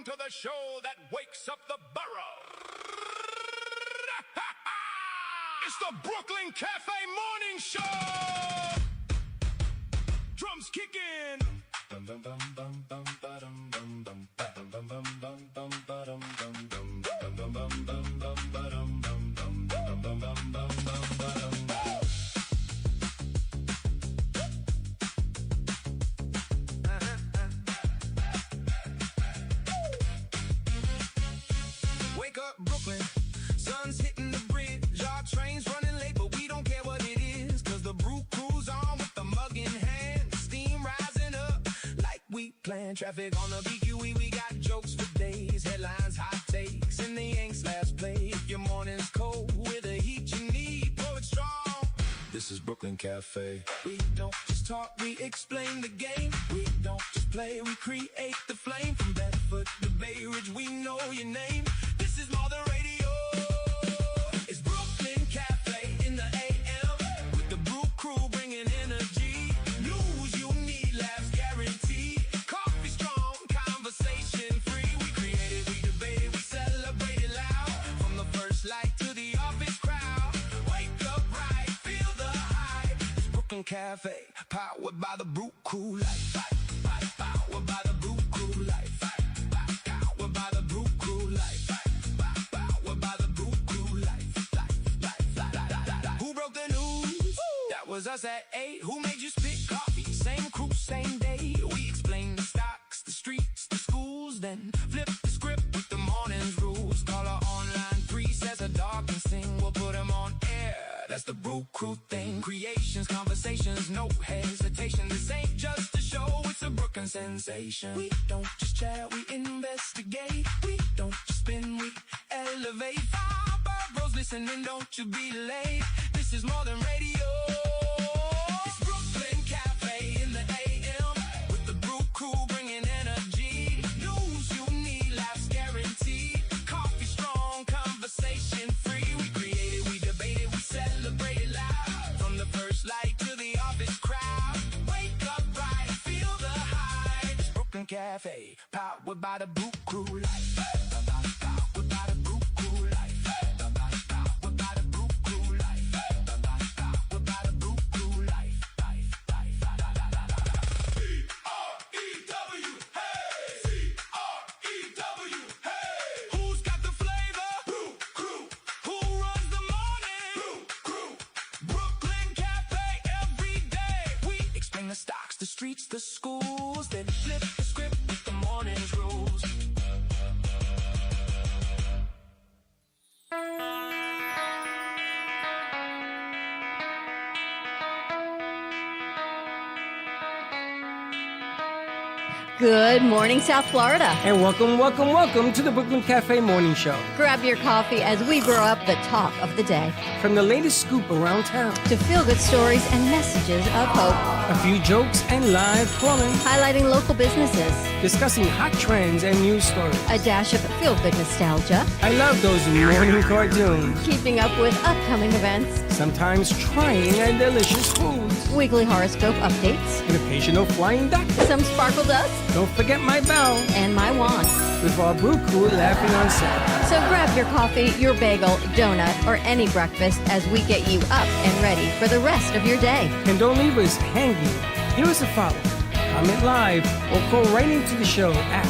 to the show that wakes up the borough. It's the Brooklyn Cafe Morning Show. Drums kicking. Wake up, Brooklyn. Sun's hitting the bridge. Our train's running late, but we don't care what it is. Cause the Brew Crew's on with the mug in hand. Steam rising up like we planned. Traffic on the BQE, we got jokes for days. Headlines, hot takes, and the Yanks last play. If your morning's cold with the heat you need, pour it strong. This is Brooklyn Cafe. We don't just talk, we explain the game. We don't just play, we create the flame. From Bedford to Bay Ridge, we know your name. This is more than radio. It's Brooklyn Cafe in the AM. With the Brew Crew bringing energy. News you need, laughs guaranteed. Coffee strong, conversation free. We create it, we debate it, we celebrate it loud. From the first light to the office crowd. Wake up right, feel the hype. It's Brooklyn Cafe, powered by the Brew Crew. Powered by the Brew Crew. Powered by the Brew Crew. Powered by the Brew Crew. Who broke the news? That was us at 8. Who made you spit coffee? Same crew, same day. We explain the stocks, the streets, the schools. Then flip the script with the morning's rules. Call our online presets, a dog can sing. We'll put them on air. That's the Brew Crew thing. Creations, conversations, no hesitation. This ain't just a show, it's a Brooklyn sensation. We don't just chat, we investigate. We don't just spin, we elevate. Five bros listening, don't you be late. This is more than radio. It's Brooklyn Cafe in the AM. With the Brew Crew bringing energy. News you need, laughs guaranteed. Coffee strong, conversation free. We create it, we debate it, we celebrate it loud. From the first light to the office crowd. Wake up bright, feel the hype. It's Brooklyn Cafe, powered by the Brew Crew. Powered by the Brew Crew. Powered by the Brew Crew. Powered by the Brew Crew. C-R-E-W, hey! C-R-E-W, hey! Who's got the flavor? Brew Crew. Who runs the morning? Brew Crew. Brooklyn Cafe every day. We explain the stocks, the streets, the schools. Then flip the script with the morning's rules. Good morning, South Florida. And welcome to the Brooklyn Cafe Morning Show. Grab your coffee as we brew up the talk of the day. From the latest scoop around town to feel-good stories and messages of hope. A few jokes and live calling. Highlighting local businesses. Discussing hot trends and news stories. A dash of feel-good nostalgia. I love those morning cartoons. Keeping up with upcoming events. Sometimes trying and delicious foods. Weekly horoscope updates. An occasional flying duck. Some sparkle dust. Don't forget my bell. And my wand. With our Brew Crew laughing on set. So grab your coffee, your bagel, donut, or any breakfast as we get you up and ready for the rest of your day. And don't leave us hanging. Give us a follow. Comment live or call right into the show at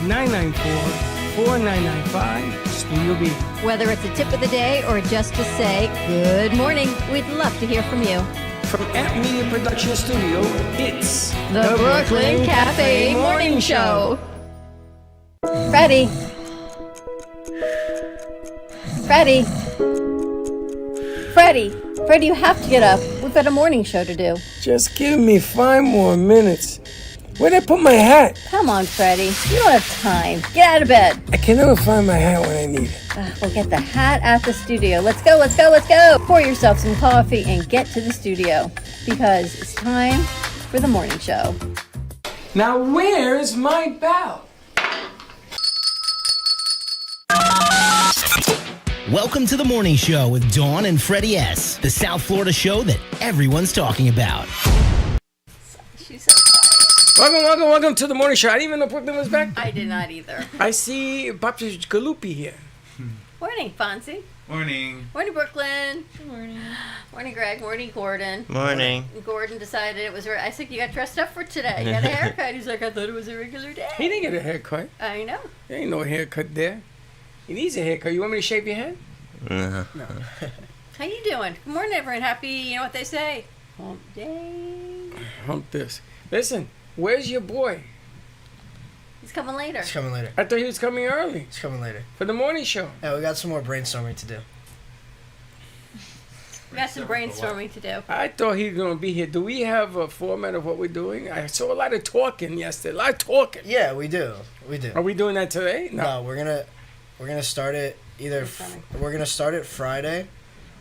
888-994-4995 Studio B. Whether it's a tip of the day or just to say good morning, we'd love to hear from you. From Amp Media Production Studio, it's the Brooklyn Cafe Morning Show. Freddie. Freddie, you have to get up. We've got a morning show to do. Just give me 5 more minutes. Where'd I put my hat? Come on, Freddie. You don't have time. Get out of bed. I can never find my hat when I need it. We'll get the hat at the studio. Let's go. Pour yourself some coffee and get to the studio. Because it's time for the morning show. Now where's my bell? Welcome to the morning show with Dawn and Freddie S., the South Florida show that everyone's talking about. She's so tired. Welcome to the morning show. I didn't even know Brooklyn was back. I did not either. I see Papi Galupi here. Morning, Fonzie. Morning. Morning, Brooklyn. Good morning. Morning, Greg. Morning, Gordon. Morning. Gordon decided it was. I said, you got dressed up for today. You got a haircut. He's like, I thought it was a regular day. He didn't get a haircut. I know. There ain't no haircut there. He needs a haircut. You want me to shave your head? No. How you doing? Good morning, everyone. Happy, you know what they say? Hump day. Hump this. Listen, where's your boy? He's coming later. It's coming later. I thought he was coming early It's coming later. for the morning show. Yeah, we got some more brainstorming to do. We got some brainstorming to do. I thought he was going to be here. Do we have a format of what we're doing? I saw a lot of talking yesterday. A lot of talking. Yeah, we do. We do. Are we doing that today? No, we're gonna start it either. We're gonna start it Friday.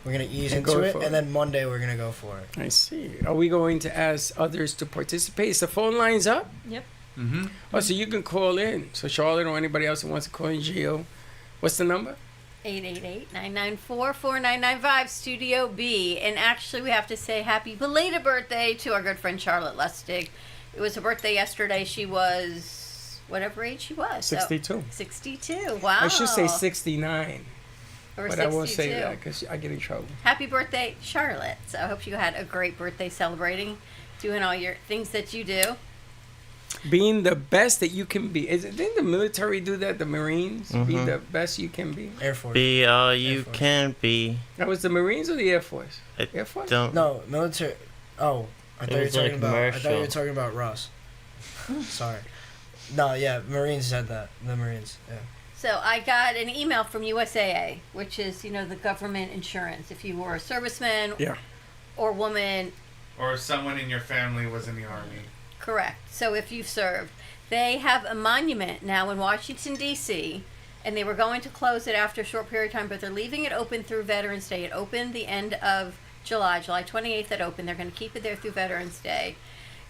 We're gonna ease And go into it, for it. and then Monday we're gonna go for it. I see. Are we going to ask others to participate? Is the phone lines up? Yep. Mm-hmm. Oh, so you can call in. So Charlotte or anybody else who wants to call in, Gio. What's the number? 888-994-4995, Studio B. And actually, we have to say happy belated birthday to our good friend Charlotte Lustig. It was her birthday yesterday. She was whatever age she was. 62. 62. Wow. I should say 69. Or But 62. I won't say that because I get in trouble. Happy birthday, Charlotte. So I hope you had a great birthday celebrating, doing all your things that you do. Being the best that you can be. Didn't the military do that? The Marines? Be the best you can be? Air Force. Be all you Air Force. can be. That was the Marines or the Air Force? I Air Force? don't. No, military. Oh, I thought you were was in a talking about. I thought you were commercial. talking about Ross. Sorry. No, yeah, Marines said that. The Marines. Yeah. So I got an email from USAA, which is, you know, the government insurance. If you were a serviceman Yeah. or woman, Or someone in your family was in the army. correct. So if you've served, they have a monument now in Washington, D.C., and they were going to close it after a short period of time, but they're leaving it open through Veterans Day. It opened the end of July 28th it opened. They're going to keep it there through Veterans Day.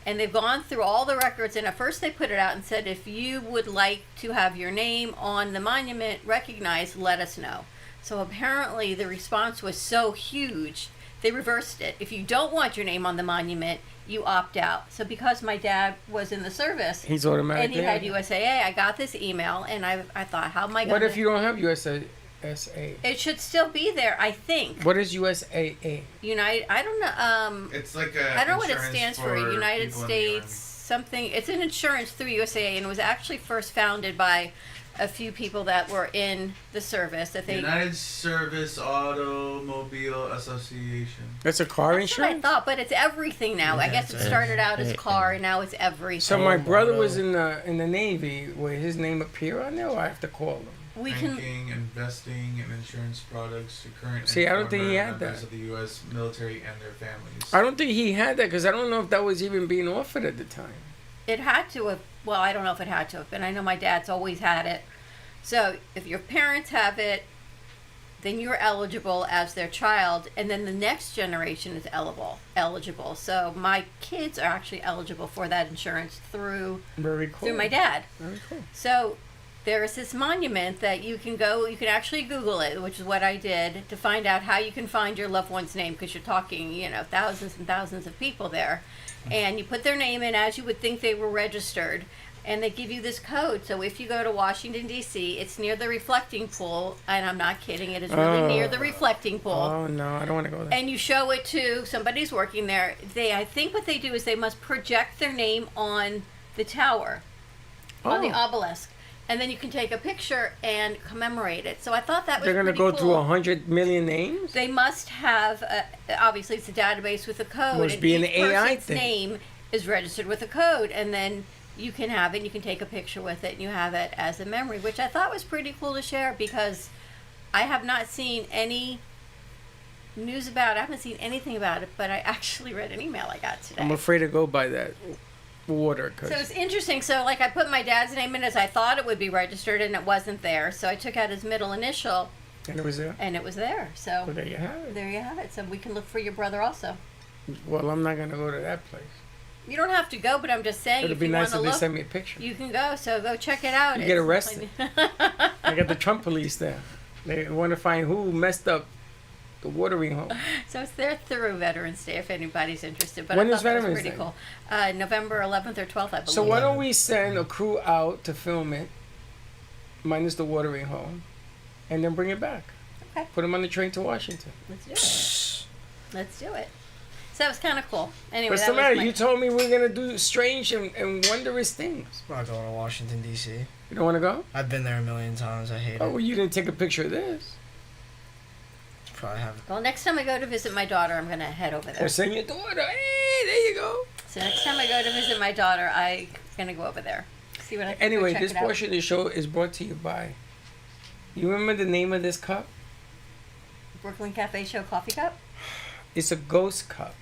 And they've gone through all the records, and at first they put it out and said, if you would like to have your name on the monument recognized, let us know. So apparently the response was so huge, they reversed it. If you don't want your name on the monument, you opt out. So because my dad was in the service, He's automatic. and he had USAA, I got this email, and I thought, how am I going What to... if you don't have USAA? It should still be there, I think. What is USAA? United, I don't know, It's like a I don't know what it insurance stands for. United people in the army. States something. It's an insurance through USAA, and it was actually first founded by a few people that were in the service. That they. United Service Automobile Association. That's a car That's what I insurance? thought, but it's everything now. I guess it started out as car, and now it's everything. So my brother Auto. was in the Navy. Will his name appear on there, or I have to call him? we can. Banking, investing, and insurance products to current See, and I don't think he former had members that. of the U.S. military and their families. I don't think he had that because I don't know if that was even being offered at the time. It had to have. Well, I don't know if it had to have been. I know my dad's always had it. So if your parents have it, then you're eligible as their child, and then the next generation is eligible. So my kids are actually eligible for that insurance through Very cool. my dad. Very cool. So there is this monument that you can go, you can actually Google it, which is what I did, to find out how you can find your loved one's name, because you're talking, you know, thousands and thousands of people there. And you put their name in as you would think they were registered, and they give you this code. So if you go to Washington, D.C., it's near the reflecting pool, and I'm not kidding, it is really near the reflecting pool. Oh, no, I don't want to go there. And you show it to somebody's working there. I think what they do is they must project their name on the tower, on the obelisk, and then you can take a picture and commemorate it. So I thought that was They're going to pretty go cool. through 100 million names? They must have, obviously it's a database with a code, Must and be an each AI person's thing. name is registered with a code, and then you can have it, you can take a picture with it, and you have it as a memory, which I thought was pretty cool to share, because I have not seen any news about it. I haven't seen anything about it, but I actually read an email I got today. I'm afraid to go by that water. So it's interesting. So, like, I put my dad's name in as I thought it would be registered, and it wasn't there. So I took out his middle initial, And it was there? and it was there. So Well, there you have it. there you have it. So we can look for your brother also. Well, I'm not going to go to that place. You don't have to go, but I'm just saying, It'd if be you nice want to if they look, send me a picture. you can go. So go check it out. You get It's- arrested. I got the Trump police there. They want to find who messed up the watering hole. So it's there through Veterans Day if anybody's interested. But When I is thought that was Veterans pretty Day? cool. November 11th or 12th, I believe. So why don't we send a crew out to film it, minus the watering hole, and then bring it back. Okay. Put them on the train to Washington. Let's do it. Let's do it. So that was kind of cool. Anyway, What's that the matter? was my... You told me we are gonna do strange and wondrous things. I'm not going to Washington, D.C. You don't want to go? I've been there a million times. I hate Oh, it. well, you didn't take a picture of this. Probably have. Well, next time I go to visit my daughter, I'm going to head over there. Or send your daughter. Hey, there you go. So next time I go to visit my daughter, I'm going to go over there. See what I can Anyway, go check this it out. portion of the show is brought to you by. You remember the name of this cup? Brooklyn Cafe Show coffee cup? It's a ghost cup.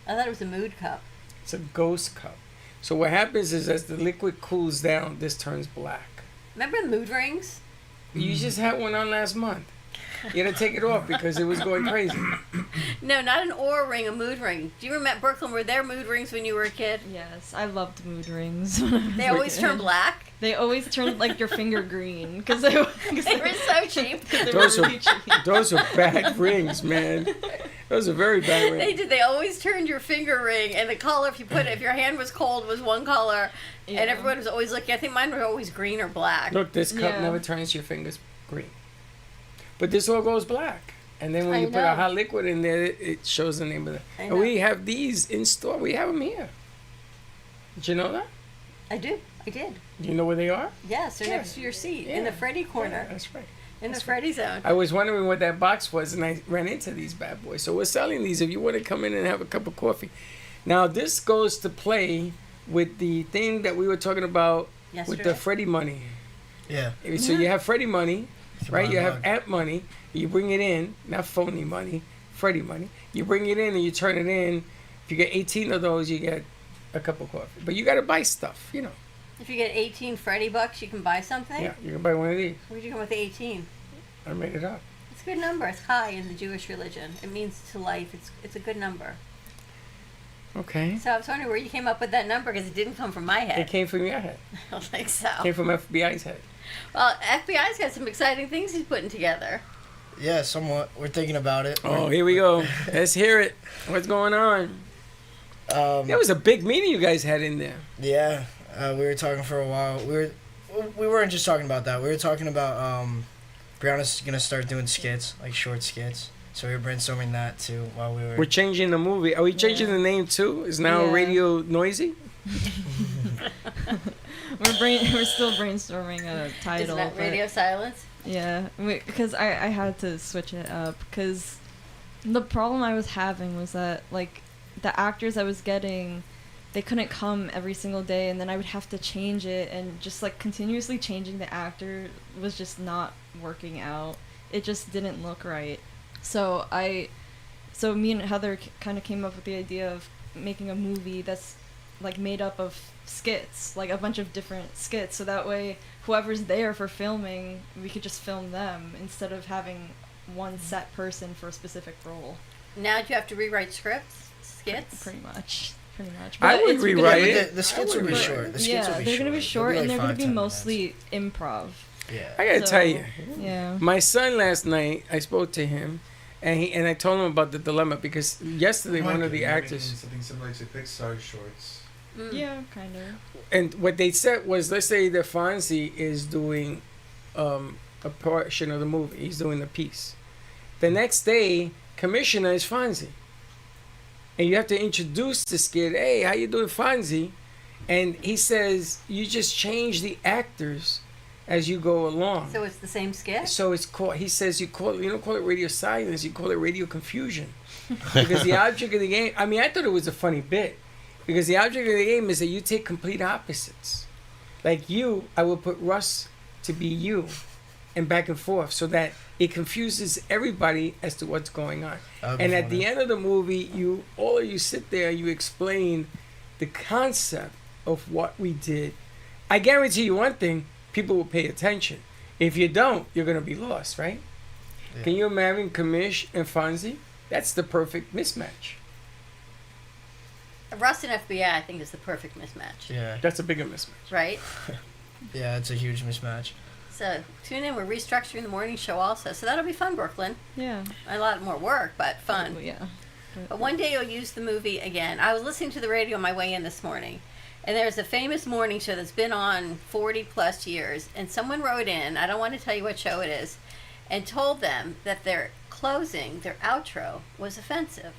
I thought it was a mood cup. It's a ghost cup. So what happens is as the liquid cools down, this turns black. Remember the mood rings? You just had one on last month. You had to take it off because it was going crazy. No, not an aura ring, a mood ring. Do you remember, Brooklyn, were there mood rings when you were a kid? Yes, I loved mood rings. When I was They a always kid. turn black? They always turned like your finger green because they were so cheap. Those are bad rings, man. Those are very bad They rings. did. They always turned your finger ring, and the color, if you put it, if your hand was cold, was one color, Yeah. and everyone was always looking. I think mine were always green or black. Look, this cup Yeah. never turns your fingers green. But this all goes black. And then when I you put know. a hot liquid in there, it shows the name of it. I And know. we have these in store. We have them here. Did you know that? I do. I did. Do you know where they are? Yes, they're Yeah. next to your seat in the Yeah. Freddy corner, Yeah, that's right. in the Freddy zone. I was wondering what that box was, and I ran into these bad boys. So we're selling these if you want to come in and have a cup of coffee. Now, this goes to play with the thing that we were talking about with Yesterday? the Freddie money. Yeah. So you have Freddie money, right? buy You a have mug. Ant money. You bring it in, not phony money, Freddie money. You bring it in and you turn it in. If you get 18 of those, you get a cup of coffee. But you got to buy stuff, you know. If you get 18 Freddy bucks, you can buy something. Yeah, you can buy one of these. Where'd you come with the 18? I made it up. It's a good number. It's high in the Jewish religion. It means to life. It's a good number. Okay. So I was wondering where you came up with that number because it didn't come from my It head. came from your head. I don't think so. It came from FBI's head. Well, FBI's got some exciting things he's putting together. Yeah, somewhat. We're thinking about it. Oh, here we go. Let's hear it. What's going on? That was a big meeting you guys had in there. Yeah, we were talking for a while. We weren't just talking about that. We were talking about Brianna's gonna start doing skits, like short skits. So we were brainstorming that too while we were. We're changing the movie. Are we changing the name too? Is now Yeah. Radio Noisy? We're still brainstorming a title. Isn't that but- radio silence? Yeah, because I had to switch it up because the problem I was having was that like the actors I was getting, they couldn't come every single day, and then I would have to change it, and just like continuously changing the actor was just not working out. It just didn't look right. So me and Heather kind of came up with the idea of making a movie that's like made up of skits, like a bunch of different skits, so that way whoever's there for filming, we could just film them instead of having one set person for a specific role. Now do you have to rewrite scripts? Skits? Pretty much. I would it's rewrite gonna- it. The skits will be short. The skits Yeah, will be they're gonna be They'll short, like and they're gonna be 5-10 mostly improv. minutes. I Yeah. gotta tell you, Yeah. my son last night, I spoke to him, and I told him about the dilemma because yesterday one of the actors, Something similar to Pixar shorts. Yeah, kind of. and what they said was, let's say that Fonzie is doing a portion of the movie, he's doing a piece. The next day, Commissioner is Fonzie, and you have to introduce this kid. Hey, how you doing, Fonzie? And he says you just change the actors as you go along. So it's the same skit? So it's called. He says you don't call it radio silence. You call it radio confusion, because the object of the game. I mean, I thought it was a funny bit, because the object of the game is that you take complete opposites. Like you, I will put Russ to be you, and back and forth, so that it confuses everybody as to what's going on. And at the end of the movie, all of you sit there, you explain the concept of what we did. I guarantee you one thing: people will pay attention. If you don't, you're gonna be lost, right? Yeah. Can you imagine Kamish and Fonzie? That's the perfect mismatch. Russ and FBI, I think, is the perfect mismatch. Yeah. That's a bigger mismatch. Right? Yeah, it's a huge mismatch. So tune in. We're restructuring the morning show also. So that'll be fun, Brooklyn. Yeah. A lot more work, but fun. Oh, yeah. But one day you'll use the movie again. I was listening to the radio on my way in this morning, and there's a famous morning show that's been on 40 plus years, and someone wrote in, I don't want to tell you what show it is, and told them that their closing, their outro, was offensive.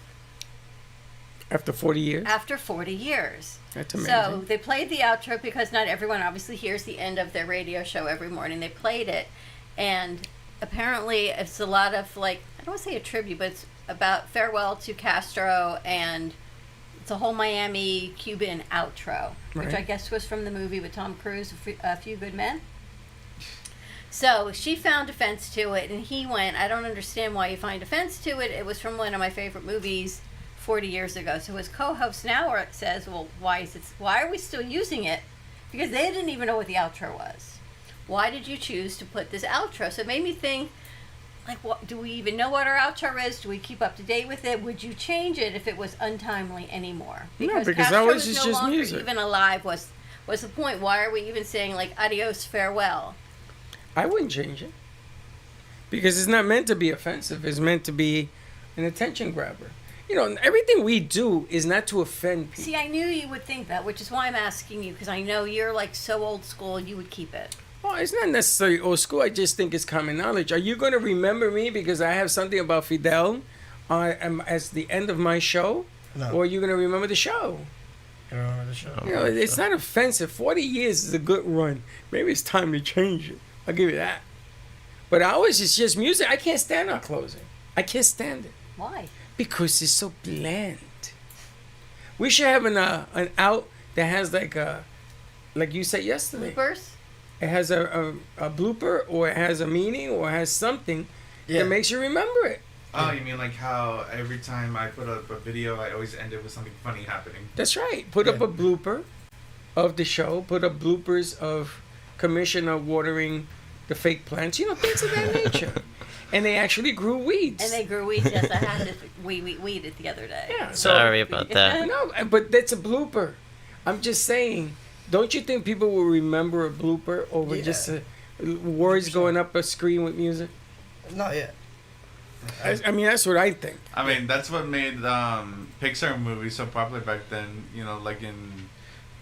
After 40 years? After 40 years. That's amazing. So they played the outro because not everyone obviously hears the end of their radio show every morning. They played it, and apparently it's a lot of, like, I don't want to say a tribute, but it's about farewell to Castro, and it's a whole Miami Cuban outro, which Right. I guess was from the movie with Tom Cruise, A Few Good Men. So she found offense to it, and he went, I don't understand why you find offense to it. It was from one of my favorite movies 40 years ago. So his co-host now says, well, why are we still using it? Because they didn't even know what the outro was. Why did you choose to put this outro? So it made me think, like, what, do we even know what our outro is? Do we keep up to date with it? Would you change it if it was untimely anymore? No, because Castro always is it's no just longer music. even alive was the point. Why are we even saying, like, adios, farewell? I wouldn't change it. Because it's not meant to be offensive. It's meant to be an attention grabber. You know, everything we do is not to offend people. See, I knew you would think that, which is why I'm asking you, because I know you're, like, so old school, you would keep it. Well, it's not necessarily old school. I just think it's common knowledge. Are you going to remember me because I have something about Fidel as the end of my show? No. Or are you going to remember the show? I don't remember the show. You know, it's not offensive. 40 years is a good run. Maybe it's time to change it. I'll give you that. But ours is just music. I can't stand our closing. I can't stand it. Why? Because it's so bland. We should have an out that has like you said yesterday. Bloopers? It has a blooper, or it has a meaning, or it has something that makes you remember it. Oh, you mean like how every time I put up a video, I always end it with something funny happening? That's right. Put up a blooper of the show. Put up bloopers of Commissioner watering the fake plants. You know, things of that nature. And they actually grew weeds. And they grew weeds. Yes, I had to weed it the other day. Yeah. Sorry about that. No, but that's a blooper. I'm just saying. Don't you think people will remember a blooper over just words going up a screen with music? Not yet. I mean, that's what I think. I mean, that's what made Pixar movies so popular back then. You know, like in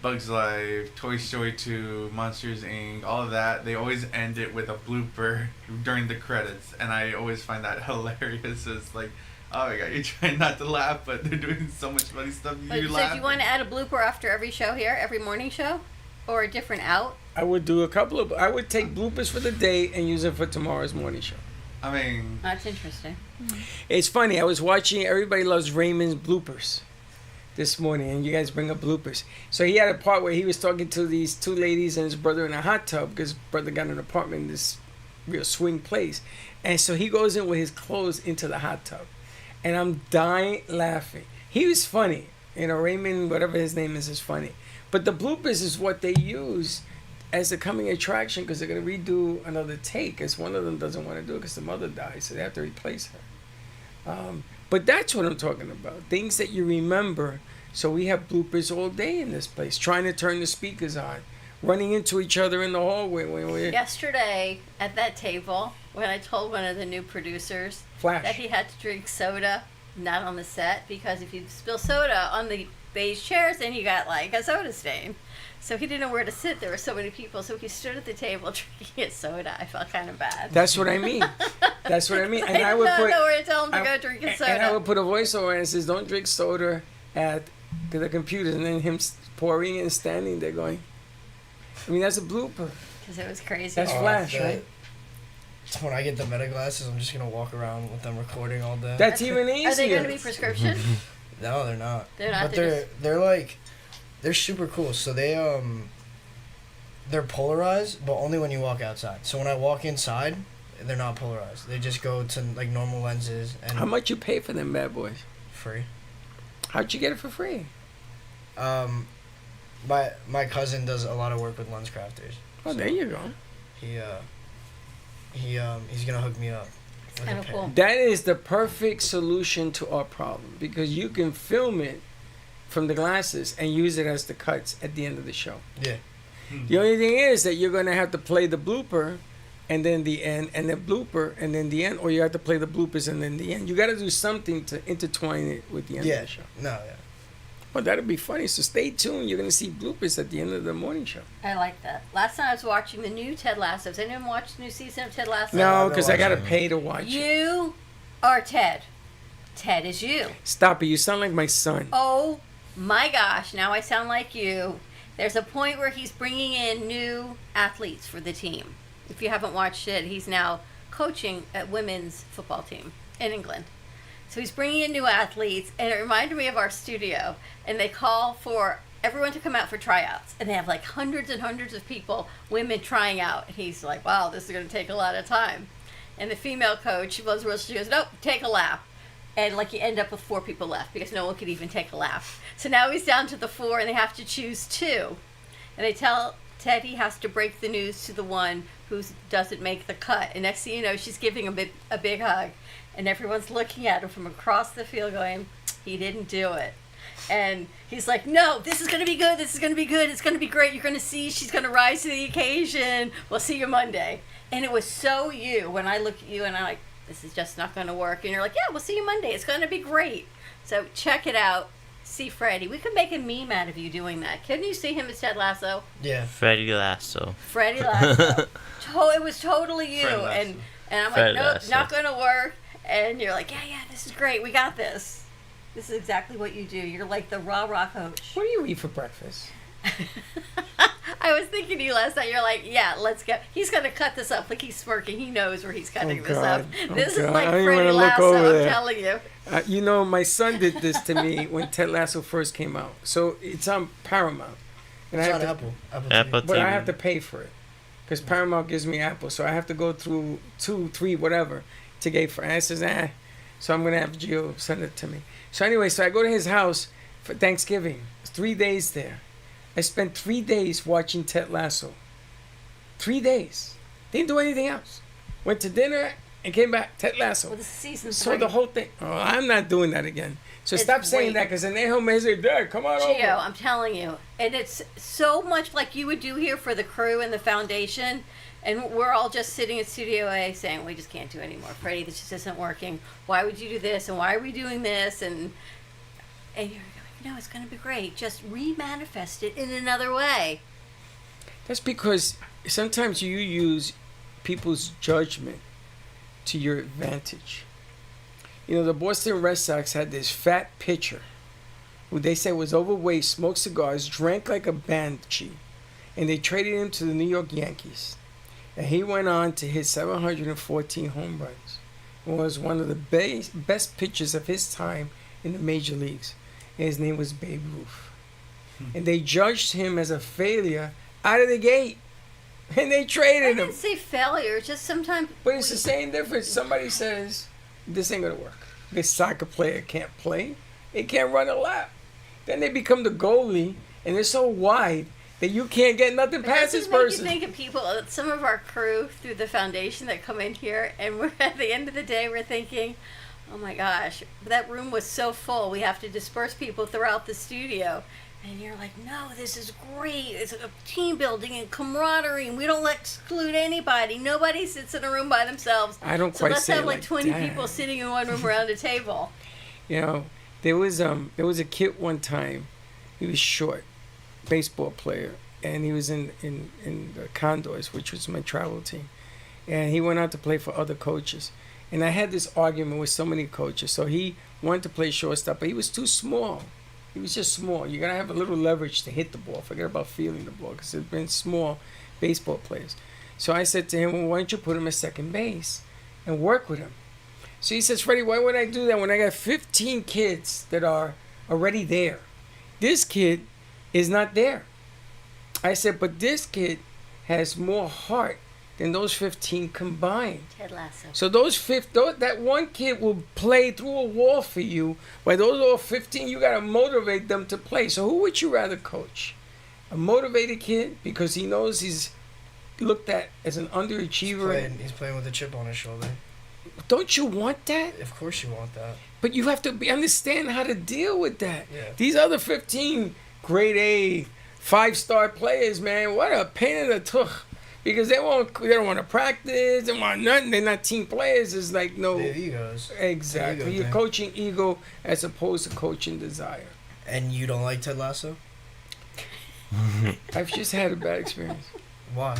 Bug's Life, Toy Story 2, Monsters, Inc., all of that. They always end it with a blooper during the credits. And I always find that hilarious. It's like, oh my God, you're trying not to laugh, but they're doing so much funny stuff. So do you want to add a blooper after every show here, every morning show? Or a different out? I would do a couple of... I would take bloopers for the day and use them for tomorrow's morning show. I mean... That's interesting. It's funny. I was watching Everybody Loves Raymond's bloopers this morning, and you guys bring up bloopers. So he had a part where he was talking to these two ladies and his brother in a hot tub, because his brother got an apartment in this real swing place. And so he goes in with his clothes into the hot tub. And I'm dying laughing. He was funny. You know, Raymond, whatever his name is funny. But the bloopers is what they use as a coming attraction, because they're going to redo another take, because one of them doesn't want to do it because the mother dies, so they have to replace her. But that's what I'm talking about. Things that you remember. So we have bloopers all day in this place, trying to turn the speakers on, running into each other in the hallway. Yesterday, at that table, when I told one of the new producers that he had to drink soda, not on the set, because if you spill soda on the beige chairs, then you got like a soda stain. So he didn't know where to sit. There were so many people. So he stood at the table drinking his soda. I felt kind of bad. That's what I mean. That's what I mean. And I would know where to tell him to go drink his soda. And I would put a voiceover and it says, don't drink soda at the computers. And then him pouring and standing there going, I mean, that's a blooper. Because it was crazy. That's Flash, right? So when I get the meta glasses, I'm just going to walk around with them recording all day. That's even easier. Are they going to be prescription? No, they're not. They're not. But they're like, they're super cool. So they're polarized, but only when you walk outside. So when I walk inside, they're not polarized. They just go to like normal lenses. And how much you pay for them bad boys? Free. How'd you get it for free? My cousin does a lot of work with lens crafters. Oh, so there you go. He's gonna hook me up. Kind of cool. That is the perfect solution to our problem, because you can film it from the glasses and use it as the cuts at the end of the show. Yeah. The only thing is that you're going to have to play the blooper and then the end, and then blooper, and then the end, or you have to play the bloopers and then the end. You got to do something to intertwine it with the end of the show. No, yeah. Well, that'd be funny. So stay tuned. You're gonna see bloopers at the end of the morning show. I like that. Last time I was watching the new Ted Lasso. Has anyone watched the new season of Ted Lasso? No, because I gotta pay to watch it. You are Ted. Ted is you. Stop it. You sound like my son. Oh my gosh, now I sound like you. There's a point where he's bringing in new athletes for the team. If you haven't watched it, he's now coaching a women's football team in England. So he's bringing in new athletes, and it reminded me of our studio. And they call for everyone to come out for tryouts. And they have like hundreds and hundreds of people, women trying out. And he's like, wow, this is going to take a lot of time. And the female coach, she goes, nope, take a lap. And like you end up with 4 people left because no one could even take a lap. So now he's down to the 4 and they have to choose 2. And they tell Ted he has to break the news to the one who doesn't make the cut. And next thing you know, she's giving him a big hug. And everyone's looking at him from across the field going, he didn't do it. And he's like, no, this is going to be good. This is going to be good. It's going to be great. You're going to see she's going to rise to the occasion. We'll see you Monday. And it was so you when I look at you and I'm like, this is just not going to work. And you're like, yeah, we'll see you Monday. It's going to be great. So check it out. See Freddie. We could make a meme out of you doing that. Couldn't you see him as Ted Lasso? Yeah. Freddie Lasso. Freddie Lasso. It was totally you. And I'm like, nope, not going to work. And you're like, yeah, this is great. We got this. This is exactly what you do. You're like the rah-rah coach. What do you eat for breakfast? I was thinking to you last night. You're like, yeah, let's go. He's going to cut this up. Like he's smirking. He knows where he's cutting this up. This is like Freddie Lasso, I'm telling you. You know, my son did this to me when Ted Lasso first came out. So it's on Paramount. And It's I on have to, Apple TV. But I have to pay for it. Because Paramount gives me Apple. So I have to go through 2, 3, whatever to get for. And I says, So I'm going to have Gio send it to me. So anyway, so I go to his house for Thanksgiving. It's 3 days there. I spent 3 days watching Ted Lasso. 3 days. Didn't do anything else. Went to dinner and came back. Ted Lasso. Well, this is season 3. So the whole thing. Oh, I'm not doing that again. So It's stop saying great. that because then they home may say, Dad, come on over. Gio, I'm telling you. And it's so much like you would do here for the crew and the foundation. And we're all just sitting at Studio A saying, we just can't do anymore. Freddie, this just isn't working. Why would you do this? And why are we doing this? And you're like, no, it's going to be great. Just re-manifest it in another way. That's because sometimes you use people's judgment to your advantage. You know, the Boston Red Sox had this fat pitcher who they said was overweight, smoked cigars, drank like a banshee, and they traded him to the New York Yankees. And he went on to hit 714 home runs and was one of the best pitchers of his time in the major leagues. And his name was Babe Ruth. And they judged him as a failure out of the gate. And they I traded him. didn't say failure, just sometimes. But it's the same difference. Somebody says, this ain't going to work. This soccer player can't play. They can't run a lap. Then they become the goalie, and they're so wide that you can't get nothing past this person. Make you think of people, some of our crew through the foundation that come in here, and we're at the end of the day, we're thinking, oh my gosh, that room was so full. We have to disperse people throughout the studio. And you're like, no, this is great. It's a team building and camaraderie, and we don't exclude anybody. Nobody sits in a room by themselves. I don't so quite let's say have it like 20 that. people sitting in one room around a table. You know, there was a kid one time. He was short, baseball player, and he was in the Condors, which was my travel team, and he went out to play for other coaches. And I had this argument with so many coaches. So he wanted to play shortstop, but he was too small. He was just small. You gotta have a little leverage to hit the ball. Forget about feeling the ball, because there's been small baseball players. So I said to him, well, why don't you put him at second base and work with him? So he says, Freddie, why would I do that when I got 15 kids that are already there? This kid is not there. I said, but this kid has more heart than those 15 combined. Ted Lasso. So that one kid will play through a wall for you, but those all 15, you got to motivate them to play. So who would you rather coach? A motivated kid because he knows he's looked at as an underachiever? He's playing with a chip on his shoulder. Don't you want that? Of course you want that. But you have to understand how to deal with that. Yeah. These other 15 grade A 5-star players, man, what a pain in the tuch. Because they don't want to practice, they want nothing. They're not team players. It's like no The egos. exactly. Ego You're thing. coaching ego as opposed to coaching desire. And you don't like Ted Lasso? I've just had a bad experience. Why?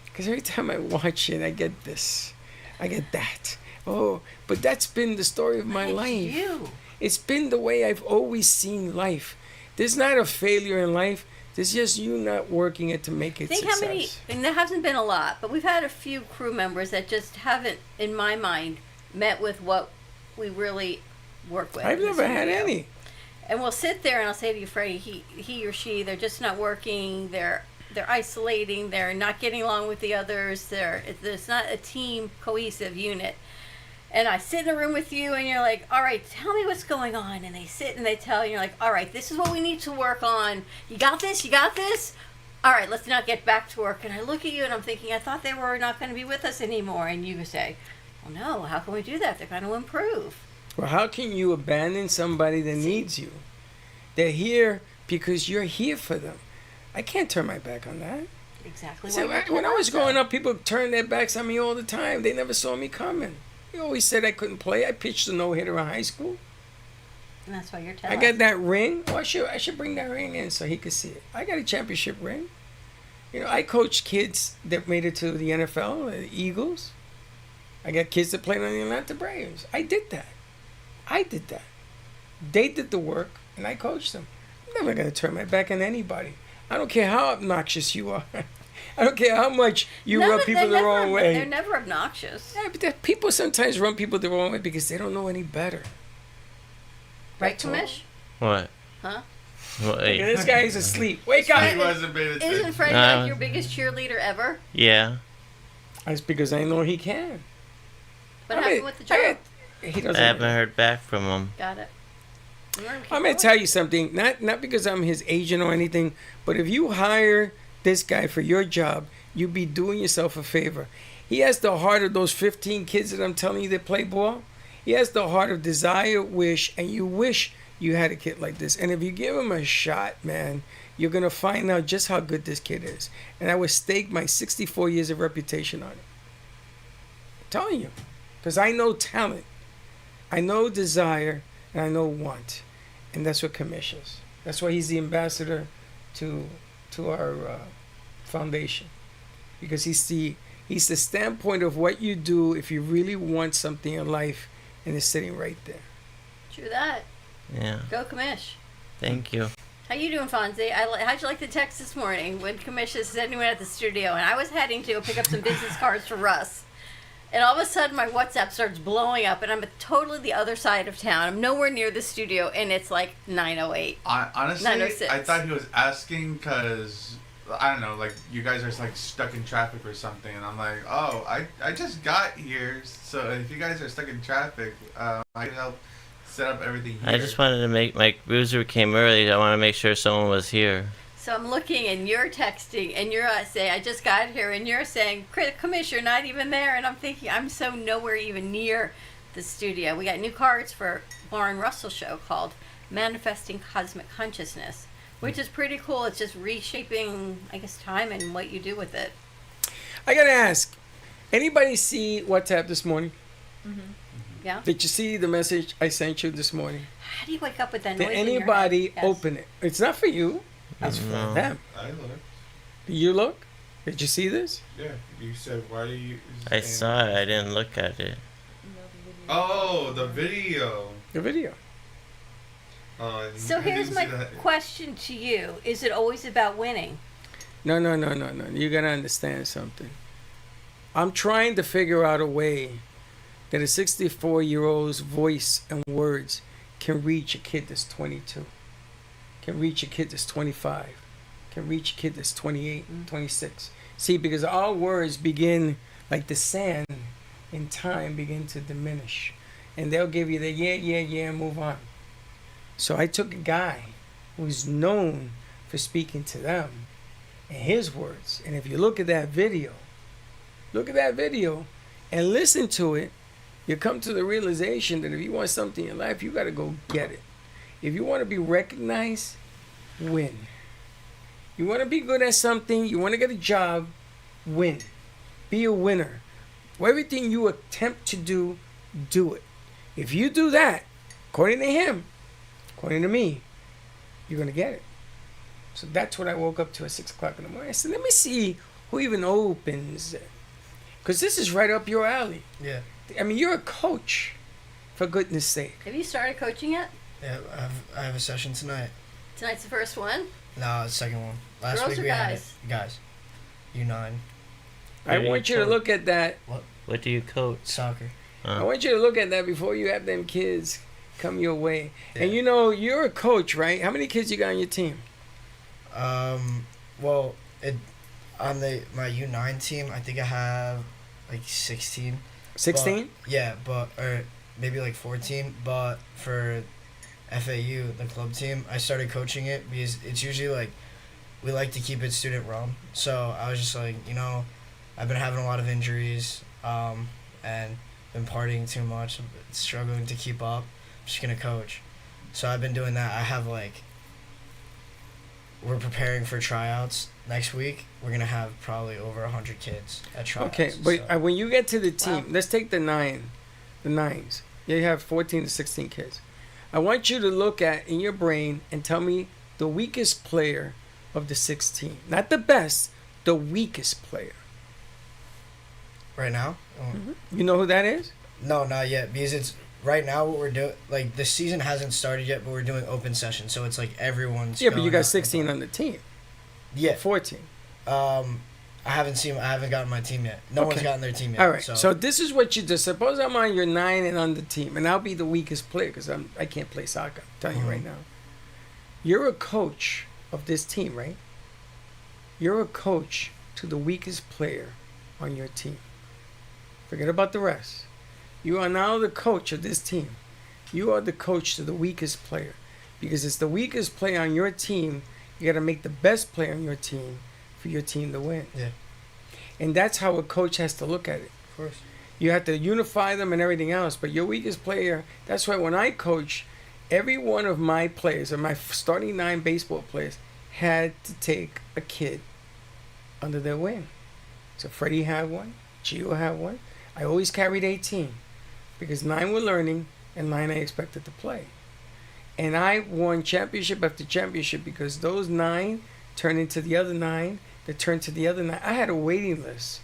Because every time I watch it, I get this, I get that. Oh, but that's been the story of my life. You. It's been the way I've always seen life. There's not a failure in life. There's just you not working it to make it Think success. how many, and there hasn't been a lot, but we've had a few crew members that just haven't, in my mind, met with what we really work with. I've in the never had studio. any. And we'll sit there and I'll say to you, Freddie, he or she, they're just not working. They're isolating. They're not getting along with the others. There's not a team cohesive unit. And I sit in a room with you and you're like, all right, tell me what's going on. And they sit and they tell you, you're like, all right, this is what we need to work on. You got this? You got this? All right, let's not get back to work. And I look at you and I'm thinking, I thought they were not going to be with us anymore. And you say, well, no, how can we do that? They're going to improve. Well, how can you abandon somebody that needs you? They're here because you're here for them. I can't turn my back on that. Exactly. See, what when I was growing up, people turned their backs on me all the time. They never saw me coming. They always said I couldn't play. I pitched a no-hitter in high school. And that's why you're I telling got that ring. Oh, I should bring that ring in so he could see it. I got a championship ring. You know, I coached kids that made it to the NFL, the Eagles. I got kids that played on the Atlanta Braves. I did that. They did the work, and I coached them. I'm never going to turn my back on anybody. I don't care how obnoxious you are. I don't care how much you rub people the wrong way. They're never obnoxious. Yeah, but people sometimes run people the wrong way because they don't know any better. Right, That's all. Kamish? What? Huh? Wait. This guy's asleep. Wake up! He wasn't paying attention. Isn't Freddie like your biggest cheerleader ever? Yeah. That's because I know he can. What happened with the job? He I doesn't. haven't heard back from him. Got it. I'm gonna tell you something. Not because I'm his agent or anything, but if you hire this guy for your job, you'd be doing yourself a favor. He has the heart of those 15 kids that I'm telling you that play ball. He has the heart of desire, wish, and you wish you had a kid like this. And if you give him a shot, man, you're gonna find out just how good this kid is. And I would stake my 64 years of reputation on it. I'm telling you, because I know talent, I know desire, and I know want. And that's what Kamish is. That's why he's the ambassador to our foundation, because he's the standpoint of what you do if you really want something in life, and it's sitting right there. True that. Yeah. Go Kamish. Thank you. How you doing, Fonzie? How'd you like the text this morning when Kamish is sending me at the studio, and I was heading to go pick up some business cards for Russ. And all of a sudden, my WhatsApp starts blowing up, and I'm at totally the other side of town. I'm nowhere near the studio, and it's like 9:08. Honestly, 9:06. I thought he was asking because, I don't know, like, you guys are, like, stuck in traffic or something. And I'm like, oh, I just got here, so if you guys are stuck in traffic, I can help set up everything here. I just wanted to make my bruiser came early. I want to make sure someone was here. So I'm looking, and you're texting, and you're saying, I just got here, and you're saying, Kamish, you're not even there. And I'm thinking, I'm so nowhere even near the studio. We got new cards for Lauren Russell show called Manifesting Cosmic Consciousness, which is pretty cool. It's just reshaping, I guess, time and what you do with it. I gotta ask, anybody see WhatsApp this morning? Mm-hmm. Yeah? Did you see the message I sent you this morning? How do you wake up with that Did noise in your anybody head? Yes. open it? It's not for you. It's for No. them. I looked. Did you look? Did you see this? Yeah, you said, why are you... I saw it. I didn't look at it. Oh, the video. The video. So here's my question to you. Is it always about winning? No. You gotta understand something. I'm trying to figure out a way that a 64-year-old's voice and words can reach a kid that's 22, can reach a kid that's 25, can reach a kid that's 28, 26. See, because our words begin like the sand in time begin to diminish. And they'll give you the yeah, and move on. So I took a guy who's known for speaking to them and his words. And if you look at that video and listen to it, you come to the realization that if you want something in life, you got to go get it. If you want to be recognized, win. You want to be good at something, you want to get a job, win. Be a winner. Everything you attempt to do, do it. If you do that, according to him, according to me, you're going to get it. So that's what I woke up to at 6 o'clock in the morning. I said, let me see who even opens it. Because this is right up your alley. Yeah. I mean, you're a coach, for goodness sake. Have you started coaching yet? Yeah, I have a session tonight. Tonight's the first one. No, the second one. Last Girls week or we had it. guys? Guys. U9. I want you to look at that. What do you coach? Soccer. I want you to look at that before you have them kids come your way. Yeah. And you know, you're a coach, right? How many kids you got on your team? Well, on my U9 team, I think I have like 16. 16? Yeah, or maybe like 14. But for FAU, the club team, I started coaching it because it's usually like we like to keep it student run. So I was just like, I've been having a lot of injuries, and been partying too much, struggling to keep up. I'm just gonna coach. So I've been doing that. I have we're preparing for tryouts next week. We're gonna have probably over 100 kids at tryouts. Okay, but so. when you get to the team, Wow. let's take the nines. You have 14 to 16 kids. I want you to look at in your brain and tell me the weakest player of the 16. Not the best, the weakest player. Right now? You know who that is? No, not yet. Because it's right now what we're doing. Like the season hasn't started yet, but we're doing open sessions. So it's like everyone's. Yeah, but you going got out 16 and on the team. Yeah. 14. I haven't gotten my team yet. No one's Okay. gotten their team yet. All right. So this is what you do. Suppose I'm on your 9 and on the team, and I'll be the weakest player because I can't play soccer. I'm telling you right now. You're a coach of this team, right? You're a coach to the weakest player on your team. Forget about the rest. You are now the coach of this team. You are the coach to the weakest player. Because it's the weakest player on your team. You got to make the best player on your team for your team to win. Yeah. And that's how a coach has to look at it. Of course. You have to unify them and everything else. But your weakest player, that's why when I coach, every one of my players, or my starting 9 baseball players, had to take a kid under their wing. So Freddie had one. Gio had one. I always carried 18 because 9 were learning and 9 I expected to play. And I won championship after championship because those 9 turned into the other 9 that turned to the other 9. I had a waiting list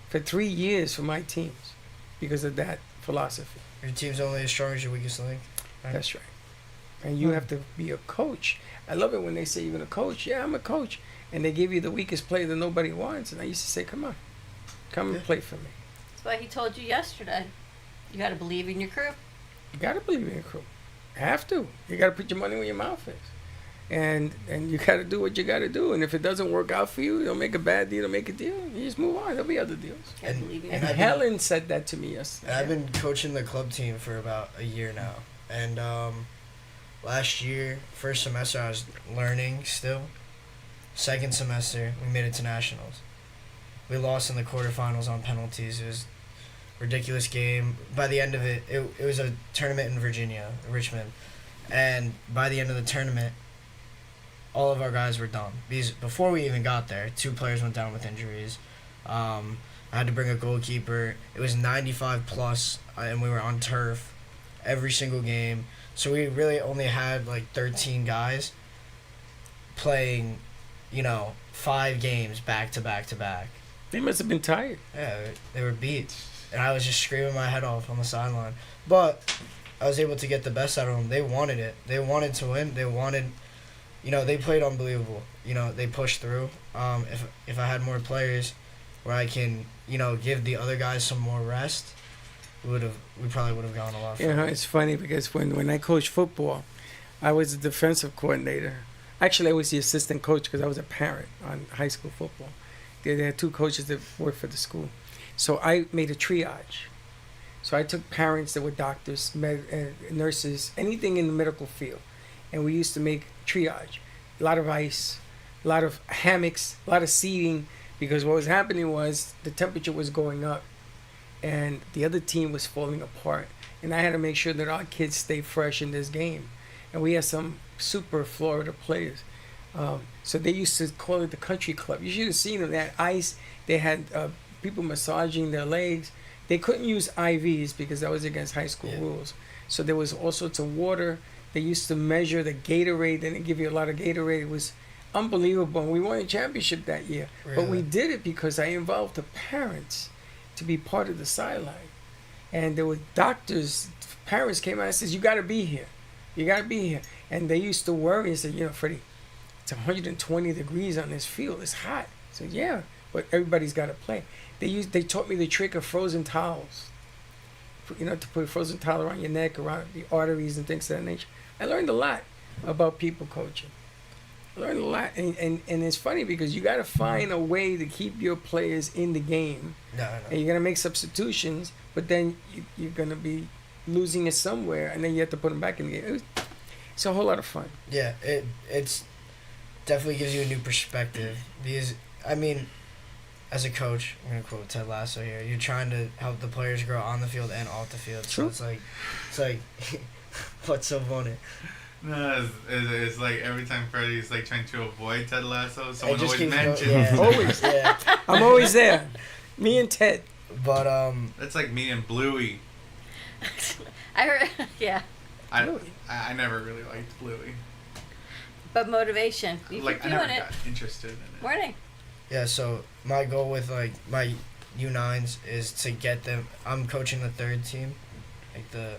for 3 years for my teams because of that philosophy. Your team's only as strong as your weakest link. Right? That's right. And you have to be a coach. I love it when they say you're going to coach. Yeah, I'm a coach. And they give you the weakest player that nobody wants. And I used to say, come on. Come and play for me. That's why he told you yesterday. You got to believe in your crew. You got to believe in your crew. You have to. You got to put your money where your mouth is. And you got to do what you got to do. And if it doesn't work out for you, don't make a bad deal, don't make a deal. You just move on. There'll be other deals. You gotta believe in And your crew. Helen said that to me yesterday. And I've been coaching the club team for about a year now. And last year, first semester, I was learning still. Second semester, we made it to nationals. We lost in the quarterfinals on penalties. It was a ridiculous game. By the end of it, it was a tournament in Virginia, Richmond. And by the end of the tournament, all of our guys were done. Because before we even got there, 2 players went down with injuries. I had to bring a goalkeeper. It was 95 plus, and we were on turf every single game. So we really only had like 13 guys playing, 5 games back to back to back. They must have been tired. Yeah, they were beat. And I was just screaming my head off on the sideline. But I was able to get the best out of them. They wanted it. They wanted to win. They wanted, they played unbelievable. They pushed through. If I had more players where I can, give the other guys some more rest, we probably would have gone a lot further. It's funny because when I coached football, I was a defensive coordinator. Actually, I was the assistant coach because I was a parent on high school football. They had 2 coaches that worked for the school. So I made a triage. So I took parents that were doctors, nurses, anything in the medical field. And we used to make triage. A lot of ice, a lot of hammocks, a lot of seating. Because what was happening was the temperature was going up. And the other team was falling apart. And I had to make sure that our kids stay fresh in this game. And we had some super Florida players. So they used to call it the country club. You should have seen them. They had ice. They had people massaging their legs. They couldn't use IVs because that was against high school rules. So there was all sorts of water. They used to measure the Gatorade. They didn't give you a lot of Gatorade. It was unbelievable. And we won a championship that year. Really? But we did it because I involved the parents to be part of the sideline. And there were doctors, parents came out and says, you got to be here. You got to be here. And they used to worry and said, Freddie, it's 120 degrees on this field. It's hot. I said, yeah, but everybody's got to play. They taught me the trick of frozen towels. To put a frozen towel around your neck, around the arteries and things of that nature. I learned a lot about people coaching. I learned a lot. And it's funny because you got to find a way to keep your players in the game. No. And you're going to make substitutions, but then you're going to be losing it somewhere, and then you have to put them back in the game. It's a whole lot of fun. Yeah, it's definitely gives you a new perspective. Because, I mean, as a coach, I'm going to quote Ted Lasso here, you're trying to help the players grow on the field and off the field. True. So it's like what's so funny? No, it's like every time Freddie's like trying to avoid Ted Lasso, someone always keeps mentions. yeah. Always. Yeah. I'm always there. Me and Ted. But That's like me and Bluey. I heard, yeah. I never really liked Bluey. But motivation. You Like keep I doing never it. got interested in it. Morning. yeah, so my goal with like my U9s is to get them. I'm coaching the third team, like the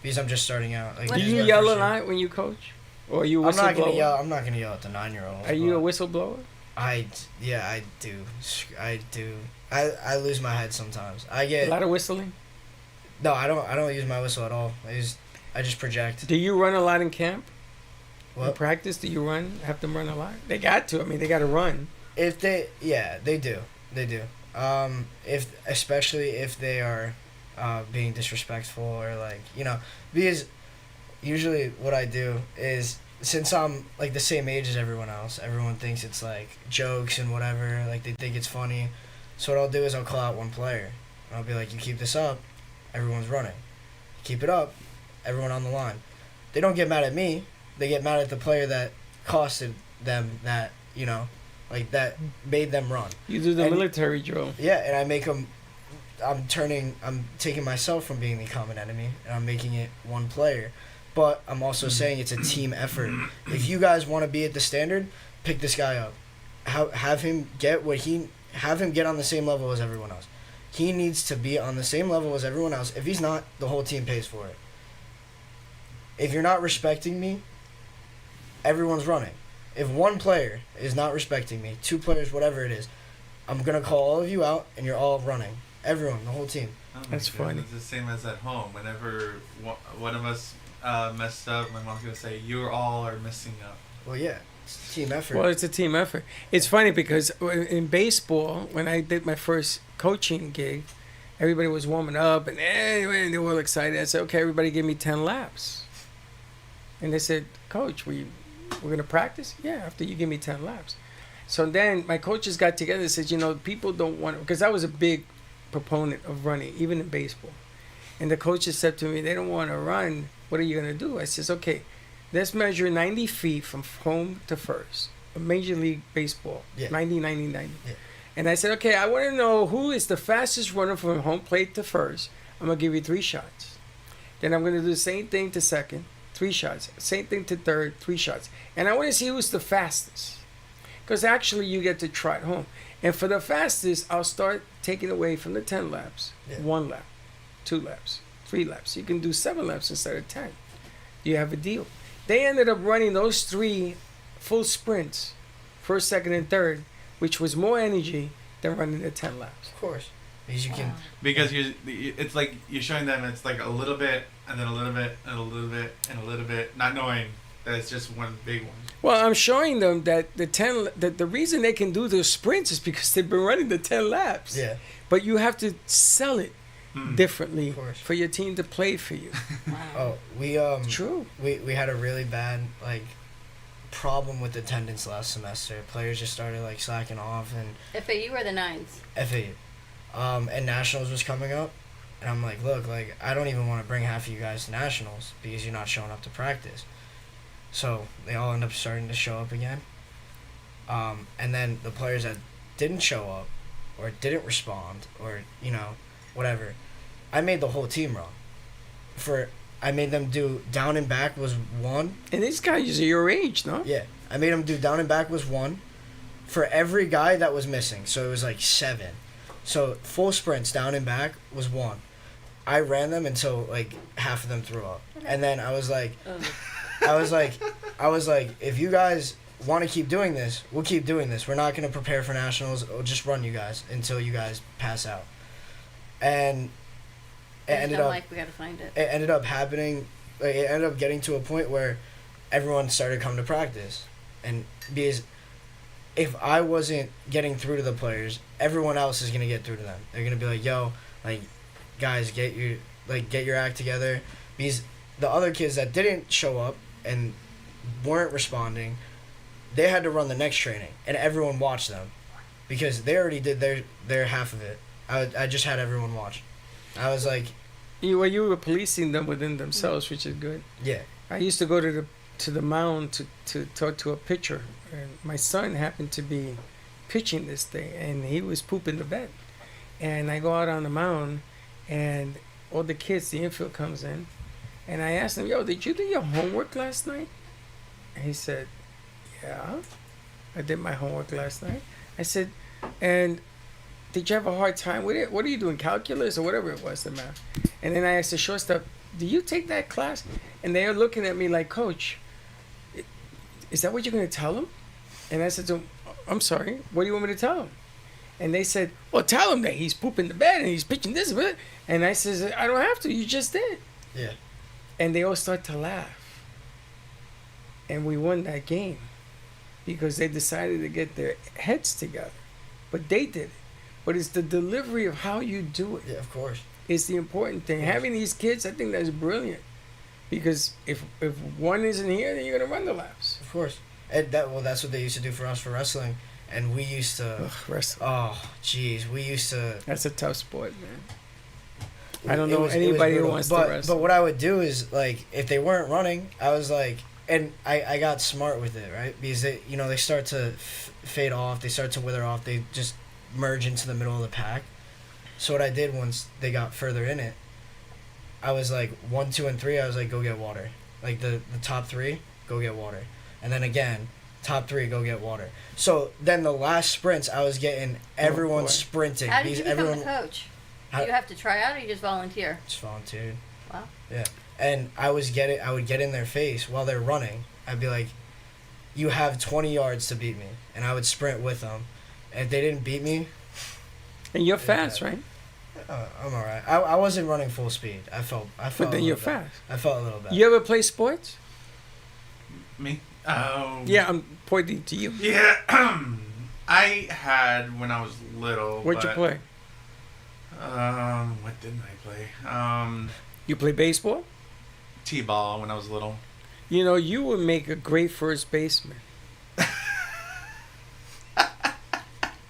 because I'm just starting out. Like What Do is you your yell a first year. lot when you coach? Or are you a I'm not gonna whistleblower? yell. I'm not gonna yell at the 9-year-old. Are you a whistleblower? I do. I do. I lose my head sometimes. I A get lot of whistling? no. I don't use my whistle at all. I just project. Do you run a lot in camp? In What? practice, do you have them run a lot? They got to. I mean, they got to run. If they do. Especially if they are being disrespectful or like because usually what I do is since I'm like the same age as everyone else, everyone thinks it's like jokes and whatever, like they think it's funny. So what I'll do is I'll call out one player. I'll be like, you keep this up, everyone's running. Keep it up, everyone on the line. They don't get mad at me. They get mad at the player that costed them that, like that made them run. You do the And- military drill. Yeah, and I make them. I'm taking myself from being the common enemy, and I'm making it one player. But I'm also saying it's a team effort. If you guys want to be at the standard, pick this guy up. Have him get have him get on the same level as everyone else. He needs to be on the same level as everyone else. If he's not, the whole team pays for it. If you're not respecting me, everyone's running. If one player is not respecting me, 2 players, whatever it is, I'm going to call all of you out, and you're all running. Everyone, the whole team. Oh my That's goodness, funny. It's the same as at home. Whenever one of us messed up, my mom's gonna say, "You all are messing up." Well, yeah, it's a team effort. Well, it's a team effort. It's funny because in baseball, when I did my first coaching gig, everybody was warming up and they were all excited. I said, okay, everybody give me 10 laps. And they said, Coach, we're going to practice? Yeah, after you give me 10 laps. So then my coaches got together and said, people don't want to, because I was a big proponent of running, even in baseball. And the coaches said to me, they don't want to run. What are you going to do? I says, okay, let's measure 90 feet from home to first. Major League Baseball, Yeah. 90, 90, 90. Yeah. And I said, okay, I want to know who is the fastest runner from home plate to first. I'm going to give you 3 shots. Then I'm going to do the same thing to second, 3 shots. Same thing to third, 3 shots. And I want to see who's the fastest. Because actually you get to trot home. And for the fastest, I'll start taking away from the 10 laps. Yeah. 1 lap, 2 laps, 3 laps. You can do 7 laps instead of 10. You have a deal. They ended up running those 3 full sprints, first, second, and third, which was more energy than running the 10 laps. Of course. Because you can. Because it's like you're showing them it's like a little bit and then a little bit and a little bit and a little bit, not knowing that it's just one big one. Well, I'm showing them that the reason they can do those sprints is because they've been running the 10 laps. Yeah. But you have to sell it differently Of course. for your team to play for you. Oh, we True. we had a really bad problem with attendance last semester. Players just started slacking off, and FAU or the Nines? FAU. And nationals was coming up, and I'm like, look, I don't even want to bring half of you guys to nationals because you're not showing up to practice. So they all end up starting to show up again. And then the players that didn't show up or didn't respond or, whatever, I made the whole team run. I made them do down and back was 1. And these guys are your age, no? Yeah. I made them do down and back was 1 for every guy that was missing. So it was like 7. So full sprints down and back was 1. I ran them until like half of them threw up. And then I was like, if you guys want to keep doing this, we'll keep doing this. We're not going to prepare for nationals. We'll just run you guys until you guys pass out. And it ended up we gotta find it. It ended up happening. Like, it ended up getting to a point where everyone started coming to practice, and because if I wasn't getting through to the players, everyone else is gonna get through to them. They're gonna be like, "Yo, like, guys, get your act together." Because the other kids that didn't show up and weren't responding, they had to run the next training, and everyone watched them because they already did their half of it. I just had everyone watch. I was like, You were policing them within themselves, which is good. yeah. I used to go to the mound to talk to a pitcher, and my son happened to be pitching this day, and he was pooping the bed. And I go out on the mound, and all the kids, the infield comes in, and I asked him, "Yo, did you do your homework last night?" And he said, "Yeah, I did my homework last night." I said, "And did you have a hard time with it? What are you doing, calculus or whatever it was, the math?" And then I asked the shortstop, "Do you take that class?" And they are looking at me like, "Coach, is that what you're going to tell him?" And I said to him, "I'm sorry, what do you want me to tell him?" And they said, "Well, tell him that he's pooping the bed and he's pitching this." And I said, "I don't have to, you just did." Yeah. And they all start to laugh. And we won that game because they decided to get their heads together. But they did it. But it's the delivery of how you do it. Yeah, of course. It's the important thing. Having these kids, I think that's brilliant. Because if one isn't here, then you're going to run the laps. Of course. And that's what they used to do for us for wrestling. And we used to... Wrestling. Oh, jeez. We used to... That's a tough sport, man. I don't know anybody who wants to wrestle. But what I would do is, like, if they weren't running, I was like... And I got smart with it, right? Because they start to fade off. They start to wither off. They just merge into the middle of the pack. So what I did once they got further in it, I was like 1, 2, and 3. I was like, go get water. Like the top 3, go get water. And then again, top 3, go get water. So then the last sprints, I was getting everyone sprinting. How did you become everyone, a coach? Do you have to try out or you just volunteer? Just volunteered. Wow. Yeah. And I would get in their face while they're running. I'd be like, "You have 20 yards to beat me," and I would sprint with them. And if they didn't beat me, and you're fast, right? I'm alright. I wasn't running full speed. I felt. But then you're fast. I felt a little bit. You ever play sports? Me? Yeah, I'm pointing to you. Yeah, I had when I was little. What'd you play? What didn't I play? You play baseball? T-ball when I was little. You know, you would make a great first baseman.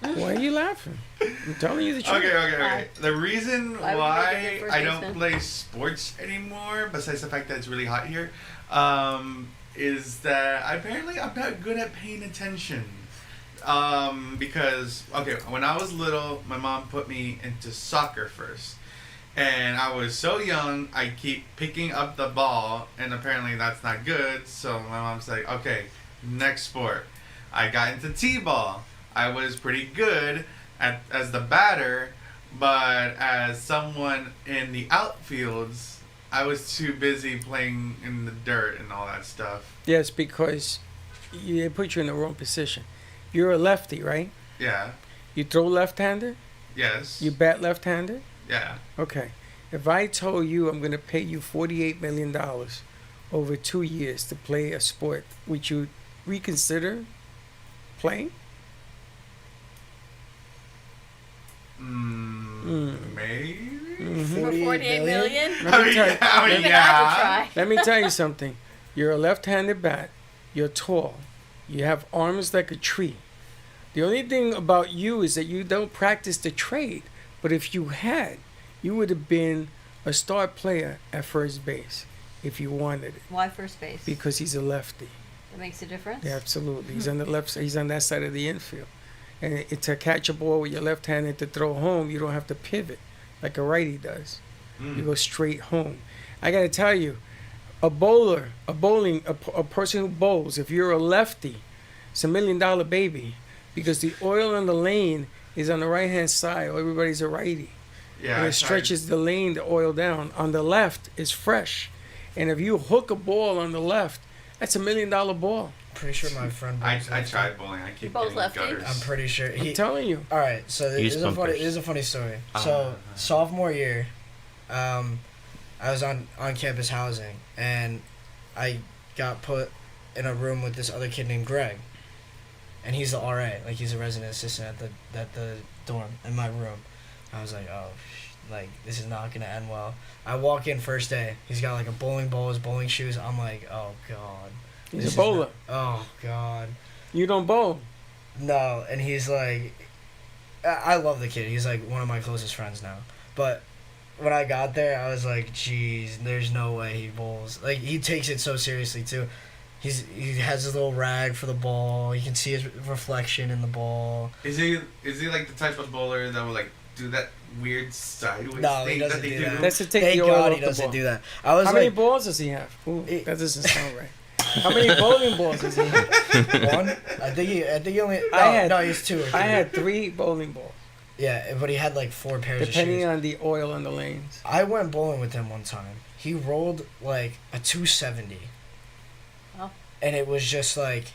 Why are you laughing? I'm telling you the truth. Okay. The reason why I don't baseman? play sports anymore, besides the fact that it's really hot here, is that apparently I'm not good at paying attention. Because, when I was little, my mom put me into soccer first. And I was so young, I keep picking up the ball, and apparently that's not good. So my mom's like, okay, next sport. I got into t-ball. I was pretty good as the batter, but as someone in the outfields, I was too busy playing in the dirt and all that stuff. Yes, because they put you in the wrong position. You're a lefty, right? Yeah. You throw left-handed? Yes. You bat left-handed? Yeah. Okay. If I told you I'm going to pay you $48 million over 2 years to play a sport, would you reconsider playing? Maybe. For 48 million? Let me tell you something. You're a left-handed bat. You're tall. You have arms like a tree. The only thing about you is that you don't practice the trade. But if you had, you would have been a star player at first base. if you wanted it, Why first base? because he's a lefty. That makes a difference. Yeah, absolutely. He's on the left. He's on that side of the infield, and to catch a ball with your left hand and to throw home, you don't have to pivot like a righty does. You go straight home. I got to tell you, a person who bowls, if you're a lefty, it's $1 million baby, because the oil on the lane is on the right hand side. Everybody's a righty. Yeah, And I it stretches the lane, the oil down. On the left is fresh, and if you hook a ball on the left, that's $1 million ball. Pretty sure my friend. I bowls lefty. tried bowling. I keep bowls getting lefty? gutters. I'm pretty sure. I'm telling you. All right, so this Use is, bumpers. this is a funny story. So sophomore year, I was on campus housing, and I got put in a room with this other kid named Greg, and he's the RA, like he's a resident assistant at the dorm in my room. I was like, oh, like this is not gonna end well. I walk in first day. He's got like a bowling ball, his bowling shoes. I'm like, oh god. He's This a bowler. is not- oh god. You don't bowl. No, and he's like, I love the kid. He's like one of my closest friends now. But when I got there, I was like, geez, there's no way he bowls. Like he takes it so seriously too. He has his little rag for the ball. You can see his reflection in the ball. Is he like the type of bowler that will like do that weird sideways No, thing he doesn't that they do that. That's to take Thank the oil God off he the doesn't ball. do that. I was How like, many balls does he have? Ooh, It- that doesn't sound right. How many bowling balls does he have? one. I think he only. No, I had- no, he's two. Or three. I had 3 bowling balls, Yeah, but he had like 4 pairs depending of shoes. on the oil on the lanes. I went bowling with him one time. He rolled like a 270. Oh. And it was just like,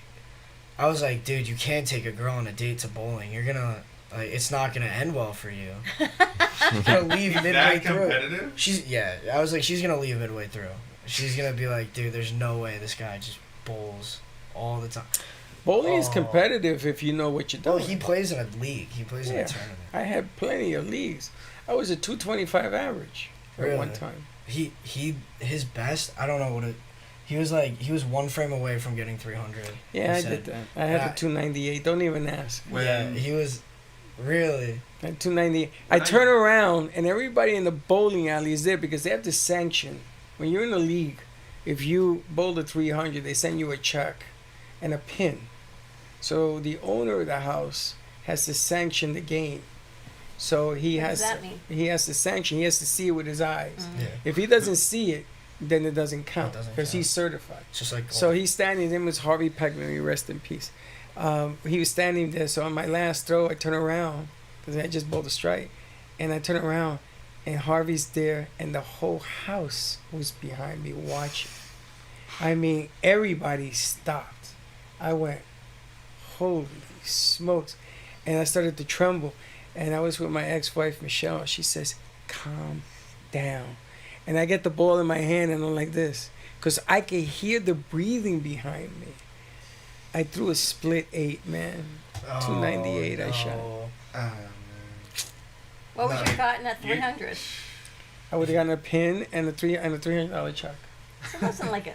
I was like, dude, you can't take a girl on a date to bowling. You're gonna, like, it's not gonna end well for you. You're gonna leave midway that through. competitive? I was like, she's gonna leave midway through. She's gonna be like, dude, there's no way this guy just bowls all the time. Bowling is Oh. competitive if you know what you're Well, doing. he plays in a league. He plays in Yeah. a tournament. I had plenty of leagues. I was a 225 average at one Really? time. His best, I don't know what it. He was 1 frame away from getting 300. Yeah, he I said. did that. I had the 298. Don't even ask. Yeah, he was really. I had 298. I turn around and everybody in the bowling alley is there because they have to sanction. When you're in the league, if you bowl the 300, they send you a check and a pin. So the owner of the house has to sanction the game. So he What has does that mean? he has to sanction. He has to see it with his eyes. Yeah. If he doesn't see it, then it doesn't count doesn't because count. he's certified. It's just like. So he's standing. His name was Harvey Peckman. May he rest in peace. He was standing there. So on my last throw, I turn around because I just bowled a strike, and I turn around, and Harvey's there, and the whole house was behind me watching. I mean, everybody stopped. I went, holy smokes, and I started to tremble, and I was with my ex-wife Michelle. She says, "Calm down." And I get the ball in my hand and I'm like this because I could hear the breathing behind me. I threw a split 8, man. 298 I shot. What would No. you have gotten at 300? I would have gotten a pin and a $300 check. It wasn't like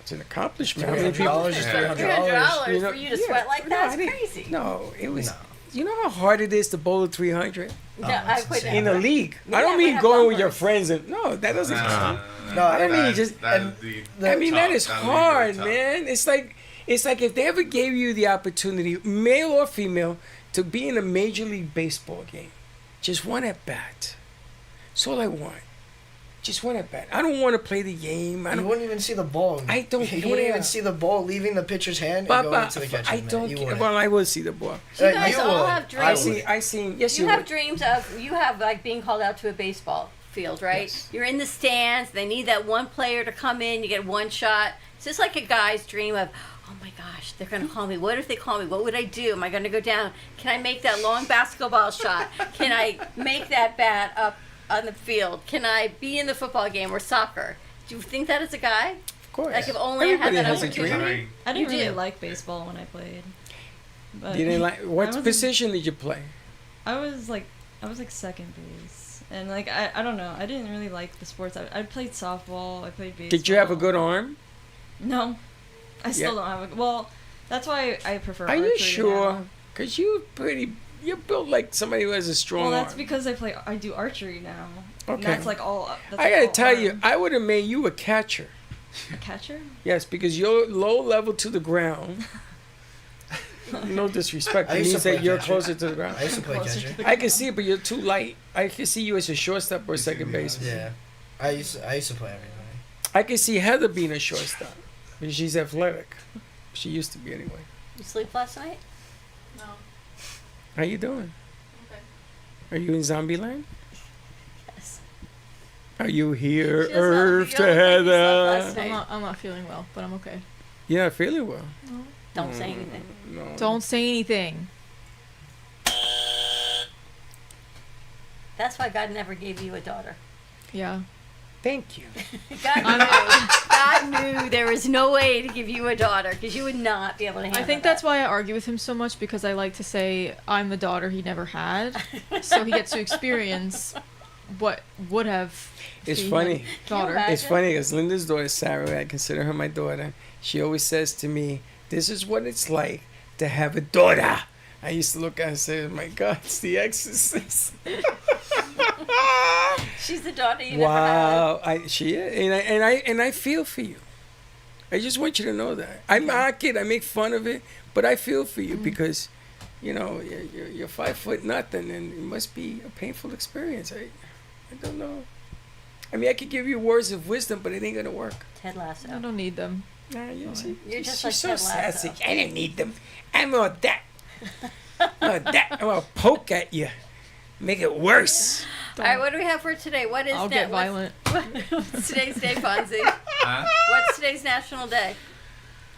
It's an accomplishment. How many people? $300 is Yeah. $300. $300 You know- for you to yeah. sweat like No, that I is didn't- crazy. No, it was. No. You know how hard it is to bowl a 300 No, that's I would insane. in a never. league. You I don't never mean have going with your bumpers. friends and no, that doesn't count. No, I don't mean That- just. that and is the- I mean that is tough. hard, Tough. man. It's like if they ever gave you the opportunity, male or female, to be in a major league baseball game, just one at bat. That's all I want. Just one at bat. I don't want to play the game. I You don't. wouldn't even see the ball. I don't You wouldn't even care. see the ball leaving the pitcher's hand and Papa, going into the catcher's I mitt. don't You care. wouldn't. Well, I will see the ball. You guys you all would. have I dreams. would. I seen. Yes, You you have would. dreams of, you have like being called out to a baseball field, right? Yes. You're in the stands, they need that one player to come in, you get one shot. It's just like a guy's dream of, oh my gosh, they're going to call me. What if they call me? What would I do? Am I going to go down? Can I make that long basketball shot? Can I make that bat up on the field? Can I be in the football game or soccer? Do you think that as a guy? Of course. Like if only I had Everybody that has a opportunity? dream. I didn't You really do. like baseball when I played. But You didn't like. What wasn't- position did you play? I was like second base, and like I don't know. I didn't really like the sports. I played softball. I played baseball. Did you have a good arm? No, I still Yeah. don't have a. Well, that's why I prefer. Are you archery sure? now. Cause you're built like somebody who has a strong Well, that's arm. because I do archery now. And Okay. that's like all. That's I like gotta all tell you, arm. I would have made you a catcher. A catcher? Yes, because you're low level to the ground. No disrespect. I It used to means that play you're catcher. closer to the ground. I used to play Closer catcher. to the I can see it, but you're too light. I can see you as a shortstop or a second baseman. Yeah, I used to play everything. I can see Heather being a shortstop because she's athletic. She used to be anyway. You sleep last night? No. How you doing? Okay. Are you in zombie land? Yes. Are you here, She doesn't Earth feel to like you slept Heather? last night. I'm not feeling well, but I'm okay. You're not feeling well. Don't say anything. No. Don't say anything. That's why God never gave you a daughter. Yeah. Thank you. God knew there was no way to give you a daughter because you would not be able to handle I think that. that's why I argue with him so much, because I like to say I'm the daughter he never had, so he gets to experience what would have. It's been funny. Daughter. Can you It's imagine? funny because Linda's daughter, Sarah, I consider her my daughter. She always says to me, "This is what it's like to have a daughter." I used to look at her and say, "Oh my God, it's the Exorcist." She's the daughter you never had. Wow, she is, and I feel for you. I just want you to know that I mock it, I make fun of it, but I feel for you because, you know, you're 5 foot nothing, and it must be a painful experience. I don't know. I mean, I could give you words of wisdom, but it ain't gonna work. Ted Lasso. I don't need them. Nah, You're just she's like so Ted Lasso. sassy. I didn't need them. I'm all that. I'm gonna poke at you, make it worse. All right, what do we have for today? What is I'll get violent. What's today's day, Fonzie? Huh? What's today's national day?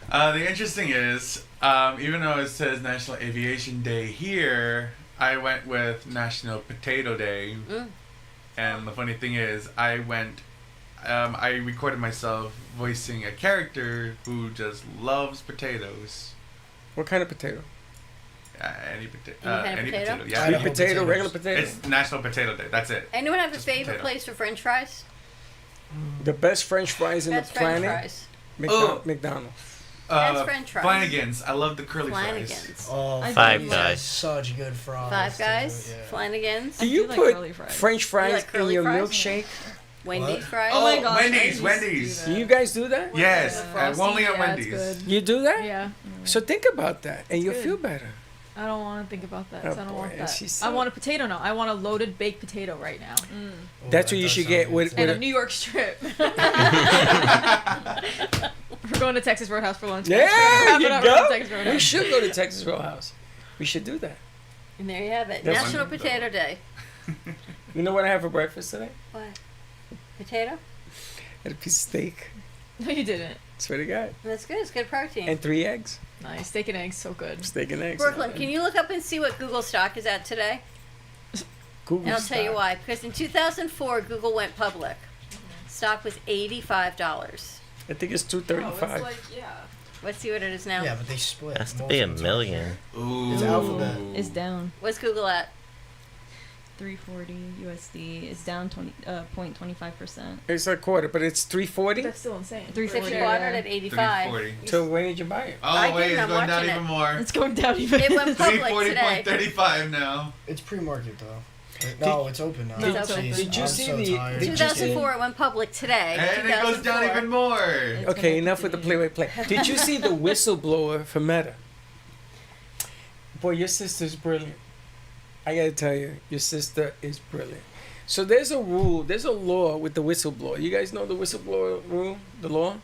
The interesting is, even though it says National Aviation Day here, I went with National Potato Day. And the funny thing is, I recorded myself voicing a character who just loves potatoes. What kind of potato? Any potato. kind of potato? Yeah. Sweet Idaho potato, potatoes. regular potato. It's National Potato Day. That's it. Anyone have a Just favorite potato. place for French fries? The best French fries in Best the French planet. fries. Oh. McDonald's. That's French fries. Flanagan's. I love the curly fries. Flanagan's. Oh, I Five do Guys. Such good fries. Five too, Guys. yeah. Flanagan's. Do I you do like put curly fries. French fries like in curly your fries? milkshake? Wendy's What? fries. Oh my gosh, I Wendy's, used to Wendy's. do Do you that. guys do that? Yes, Frosty, only at yeah, it's Wendy's. good. You do that? Yeah. So think about that, and you'll good. feel better. I don't want to think about that. Oh, 'cause I don't boy, want that. she's I so- want a potato now. I want a loaded baked potato right now. Oh, That's that what you does should sound get good, with- too. And with a New York strip. We're going to Texas Roadhouse for lunch. There Wrap you it up, we're going to Texas go. Roadhouse. We should go to Texas Roadhouse. We should do that. And there you have it. That's National wonderful. Potato Day. You know what I had for breakfast today? What? Potato? I had a piece of steak. No, you didn't. Swear to God. That's good. It's good protein. And 3 eggs. Nice. Steak and eggs, so good. Steak and eggs. Brooklyn, can you look up and see what Google stock is at today? Google And I'll tell you stock. why. Because in 2004, Google went public. Stock was $85. I think it's Oh, 235. yeah. Let's see what it is now. Yeah, but they split. Has to most be a of the time. million. Ooh. It's Alphabet. Is down. What's Google at? 340 USD. Is down 0.25%. It's a quarter, but it's 340. That's still insane. 340. If you bought it at 85. 340. So when did you buy it? I Oh, wait, didn't, it's I'm going down watching even it. more. It's going down even. It went public today. 340.35 now. It's pre-market though. No, it's open now. No, it's open. Jeez, Did you I'm see so the- tired. did you see- 2004, it went public today. And it goes down 2004. even more. It's Okay, gonna enough with the continue. play-by-play. Did you see the whistleblower for Meta? Boy, your sister's brilliant. I gotta tell you, your sister is brilliant. So there's a rule, there's a law with the whistleblower. You guys know the whistleblower rule, the law?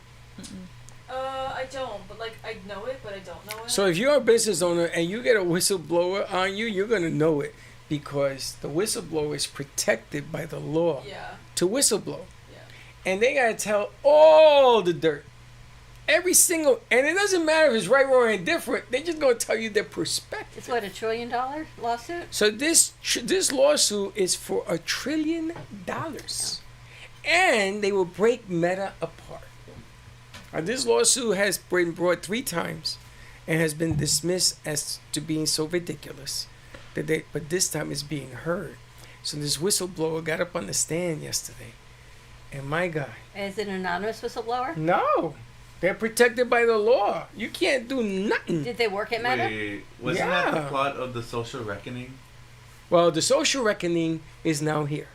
I don't, but like I know it, but I don't know it. So if you're a business owner and you get a whistleblower on you, you're gonna know it because the whistleblower is protected by the law yeah, to whistleblow. yeah. And they gotta tell all the dirt. Every single, and it doesn't matter if it's right, wrong, or indifferent. They're just gonna tell you their perspective. It's what, $1 trillion lawsuit? So this lawsuit is for $1 trillion, and they will break Meta apart. Now, this lawsuit has been brought 3 times, and has been dismissed as to being so ridiculous but this time it's being heard. So this whistleblower got up on the stand yesterday, and my God, Is it an anonymous whistleblower? no, they're protected by the law. You can't do nothing. Did they work at Meta? Wait, wasn't that the Yeah. plot of The Social Reckoning? Well, the social reckoning is now here.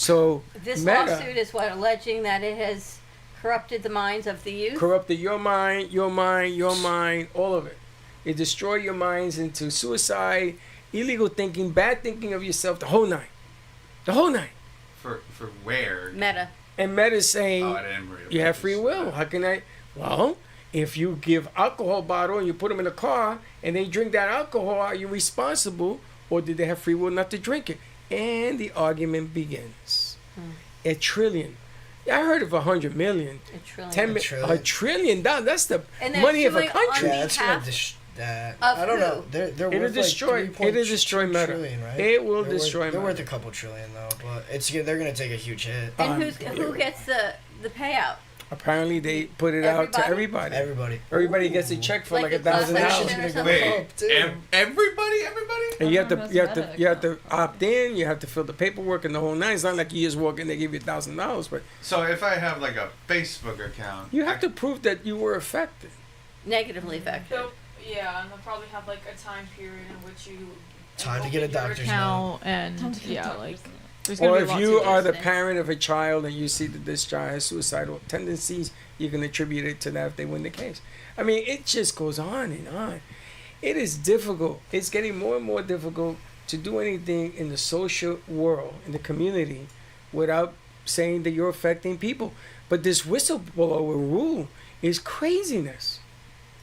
So This Meta lawsuit is what, alleging that it has corrupted the minds of the youth? corrupted your mind, all of it. It destroyed your minds into suicide, illegal thinking, bad thinking of yourself, the whole nine. The whole nine. For where? Meta. And Meta's saying, Oh, I didn't read you about have free this. will. How can I? Well, if you give alcohol bottle and you put them in a car and they drink that alcohol, are you responsible, or did they have free will not to drink it? And the argument begins. A trillion. I heard of 100 million. A trillion. 10 mi- $1 trillion. That's the And they're money of a suing country. on Yeah, it's behalf gonna of I don't know. who? They're It'll worth destroy- like 3.2 it'll destroy Meta. trillion, right? It will They're destroy They're worth Meta. a couple trillion though, but they're gonna take a huge hit. And who gets the payout? Apparently, they put it out to everybody. Everybody gets a check for Like like a class $1,000. action or something? Wait, everybody? And you have to opt in. You have to fill the paperwork and the whole nine. It's not like you just walk in, they give you $1,000, but So if I have like a Facebook account, you have to prove that you were affected. Negatively affected. Yeah, and they'll probably have like a time period in which you Time to get a doctor's account note. and yeah, like there's gonna Or be if lots you of are the those. parent of a child and you see that this child has suicidal tendencies, you can attribute it to that if they win the case. I mean, it just goes on and on. It is difficult. It's getting more and more difficult to do anything in the social world, in the community, without saying that you're affecting people. But this whistleblower rule is craziness.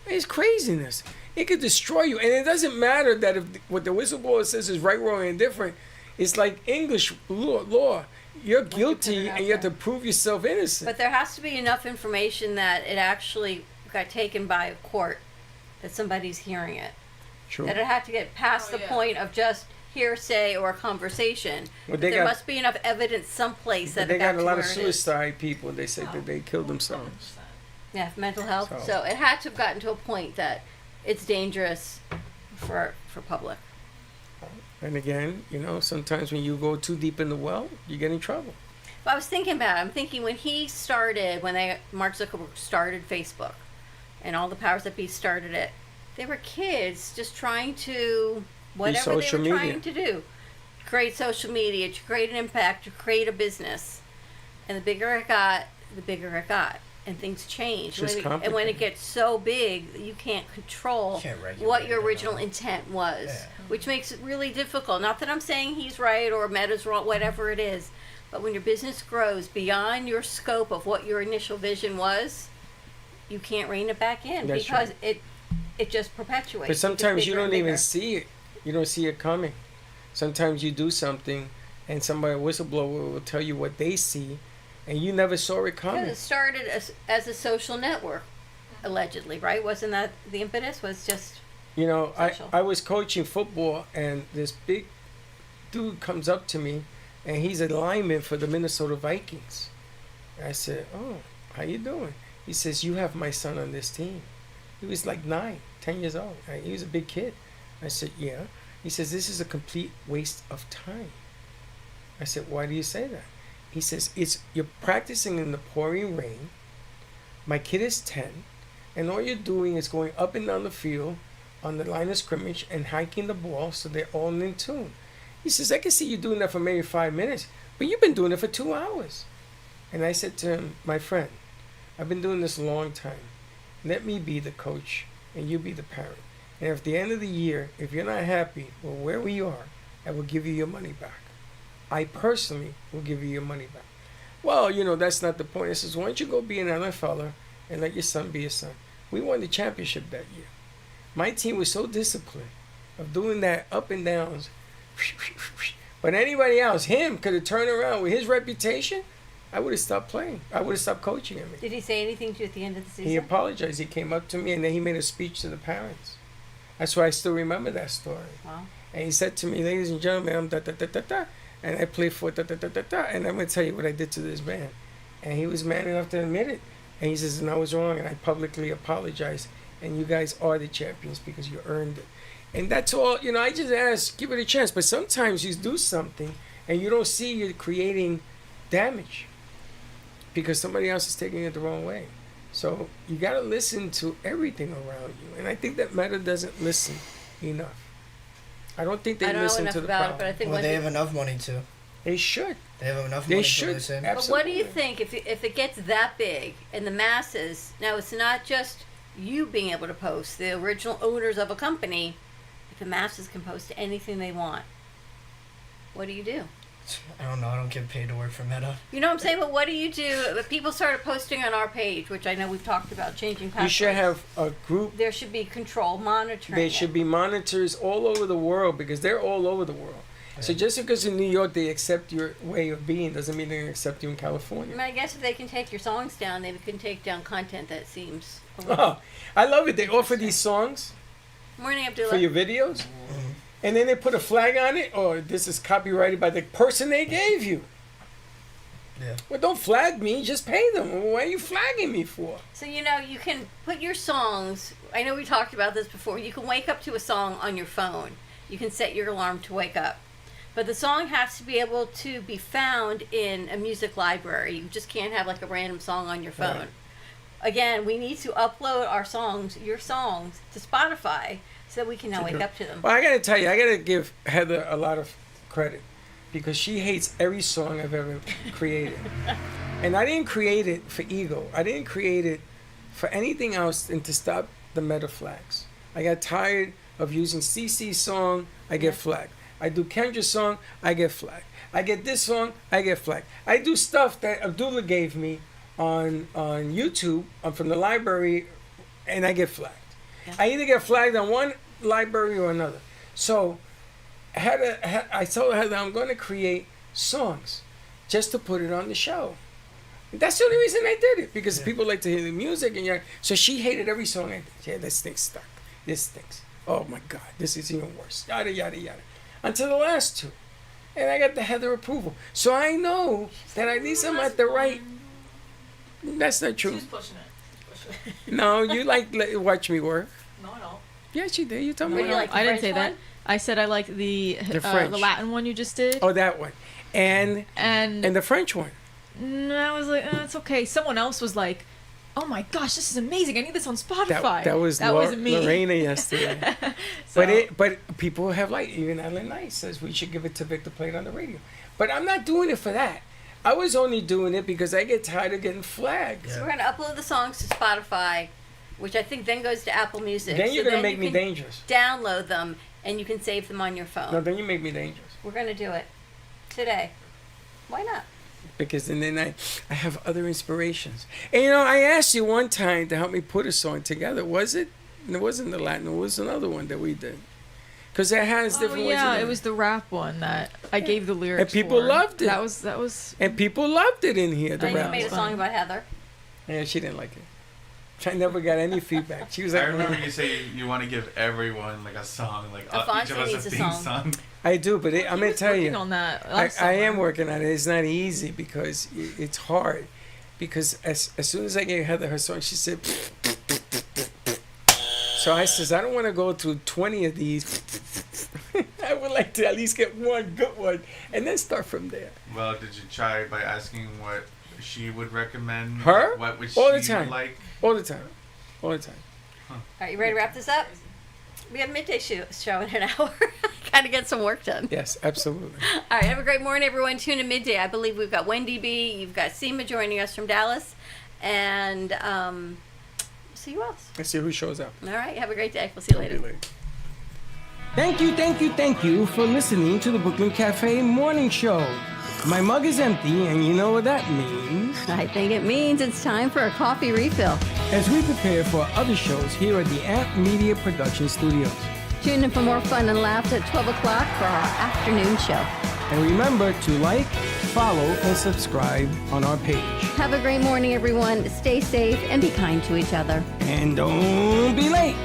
It's craziness. It could destroy you. And it doesn't matter that if what the whistleblower says is right, wrong, and indifferent. It's like English law. You're guilty and you have to prove yourself innocent. But there has to be enough information that it actually got taken by a court, that somebody's hearing it. True. That it had to get past the point of just hearsay or conversation. Well, But they there got- must be enough evidence someplace that They it got a lot of where it is. suicide people. They said that they killed themselves. Yeah, mental health. So- So it had to have gotten to a point that it's dangerous for public. And again, sometimes when you go too deep in the well, you get in trouble. But I was thinking about it. I'm thinking when Mark Zuckerberg started Facebook, and all the powers that be started it, they were kids just trying to whatever they were social trying media. to do, create social media, to create an impact, to create a business, and the bigger it got, and things change. Just And when it complicated. gets so big, you can't control Can't regulate what your it, original no. intent was, Yeah. which makes it really difficult. Not that I'm saying he's right or Meta's wrong, whatever it is, but when your business grows beyond your scope of what your initial vision was, you can't rein it back in That's because right. it just perpetuates. But It gets sometimes you bigger and don't even bigger. see it. You don't see it coming. Sometimes you do something, and somebody, a whistleblower, will tell you what they see, and you never saw it coming. Yeah, it started as a social network, allegedly, right? Wasn't that the impetus? Was just social. I was coaching football, and this big dude comes up to me, and he's a lineman for the Minnesota Vikings. I said, "Oh, how you doing?" He says, "You have my son on this team." He was like 9, 10 years old. He was a big kid. I said, "Yeah." He says, "This is a complete waste of time." I said, "Why do you say that?" He says, "You're practicing in the pouring rain. My kid is 10, and all you're doing is going up and down the field on the line of scrimmage and hiking the ball so they're all in tune." He says, "I can see you doing that for maybe 5 minutes, but you've been doing it for 2 hours." And I said to him, "My friend, I've been doing this a long time. Let me be the coach and you be the parent. And at the end of the year, if you're not happy with where we are, I will give you your money back. I personally will give you your money back." "Well, that's not the point." I says, "Why don't you go be an NFLer and let your son be your son?" We won the championship that year. My team was so disciplined of doing that up and downs. But anybody else, him, could have turned around with his reputation. I would have stopped playing. I would have stopped coaching him. Did he say anything to you at the end of the season? He apologized. He came up to me and then he made a speech to the parents. That's why I still remember that story. Wow. And he said to me, "Ladies and gentlemen, I'm da da da da da, and I play for da da da da da, and I'm gonna tell you what I did to this man." And he was man enough to admit it. And he says, "And I was wrong, and I publicly apologize. And you guys are the champions because you earned it." And that's all. I just ask, give it a chance. But sometimes you do something and you don't see you're creating damage because somebody else is taking it the wrong way. So you got to listen to everything around you. And I think that Meta doesn't listen enough. I don't think they I don't know listen enough to the about it, problem. but I think Well, when they have enough money to. They should. They have enough They money should. to listen. But what do you think if it gets that big and the masses? Now it's not just you being able to post. The original owners of a company, if the masses can post anything they want, what do you do? I don't know. I don't get paid to work for Meta. You know what I'm saying? But what do you do? If people started posting on our page, which I know we've talked about changing passwords. You should have a group. There should be control monitoring. There should be monitors all over the world because they're all over the world. So just because in New York they accept your way of being doesn't mean they accept you in California. I mean, I guess if they can take your songs down, they can take down content that seems. Oh, I love it. They offer these songs Morning, Abdullah. for your videos, and then they put a flag on it, or this is copyrighted by the person they gave you. Yeah. Well, don't flag me. Just pay them. What are you flagging me for? So, you know, you can put your songs. I know we talked about this before. You can wake up to a song on your phone. You can set your alarm to wake up. But the song has to be able to be found in a music library. You just can't have like a random song on your phone. Right. Again, we need to upload our songs, your songs, to Spotify so that we can now wake up to them. Well, I got to tell you, I got to give Heather a lot of credit because she hates every song I've ever created. And I didn't create it for ego. I didn't create it for anything else than to stop the meta flags. I got tired of using CC's song, I get flagged. I do Kendra's song, I get flagged. I get this song, I get flagged. I do stuff that Abdullah gave me on YouTube from the library, and I get flagged. Yeah. I either get flagged on one library or another. So I told her that I'm going to create songs just to put it on the show. That's the only reason I did it, because people like to hear the music. So she hated every song I did. Yeah, this thing stuck. This stinks. Oh my God, this is even worse. Yada, yada, yada. Until the last two. And I got the Heather approval. So I know that at least I'm at the right. That's not true. She's pushing it. No, you watch me work. No, I don't. Yes, you did. You told me. What do you like, the I didn't French say that. one? I said I like the French. Latin one you just did. Oh, that one. And the French one. I was like, it's okay. Someone else was like, oh my gosh, this is amazing. I need this on Spotify. That was me. Lorena yesterday. So- But people have even Ellen Knight says we should give it to Victor Plate on the radio. But I'm not doing it for that. I was only doing it because I get tired of getting flagged. So we're going to upload the songs to Spotify, which I think then goes to Apple Music. Then you're going to make you me can dangerous. Download them, and you can save them on your phone. No, then you make me dangerous. We're going to do it today. Why not? Because then I have other inspirations. And I asked you one time to help me put a song together. Was it? It wasn't the Latin. It was another one that we did. Because it has different ways. Yeah, it was the rap one that I gave the lyrics. And people for. loved it. That was. And people loved it in here. The I rap. made a song about Heather. Yeah, she didn't like it. I never got any feedback. She was like, I remember you say you want to give everyone like a song, like Alfonso each of us needs a a theme song. song. I do, but I'm going to tell you. On that I am working on it. It's not easy because it's hard. Because as soon as I gave Heather her song, she said. So I says, I don't want to go through 20 of these. I would like to at least get one good one and then start from there. Well, did you try by asking what she would recommend? Her? What would All the she time. like? All the time. All the time. All right, you ready to wrap this up? We have a midday show in an hour. Gotta get some work done. Yes, absolutely. All right, have a great morning, everyone. Tune in midday. I believe we've got Wendy B. You've got Seema joining us from Dallas. And see you else. Let's see who shows up. All right, have a great day. We'll see you later. Thank you for listening to the Brooklyn Cafe Morning Show. My mug is empty, and you know what that means. I think it means it's time for a coffee refill. As we prepare for other shows here at the Amp Media Production Studios. Tune in for more fun and laughs at 12 o'clock for our afternoon show. And remember to like, follow, and subscribe on our page. Have a great morning, everyone. Stay safe and be kind to each other. And don't be late.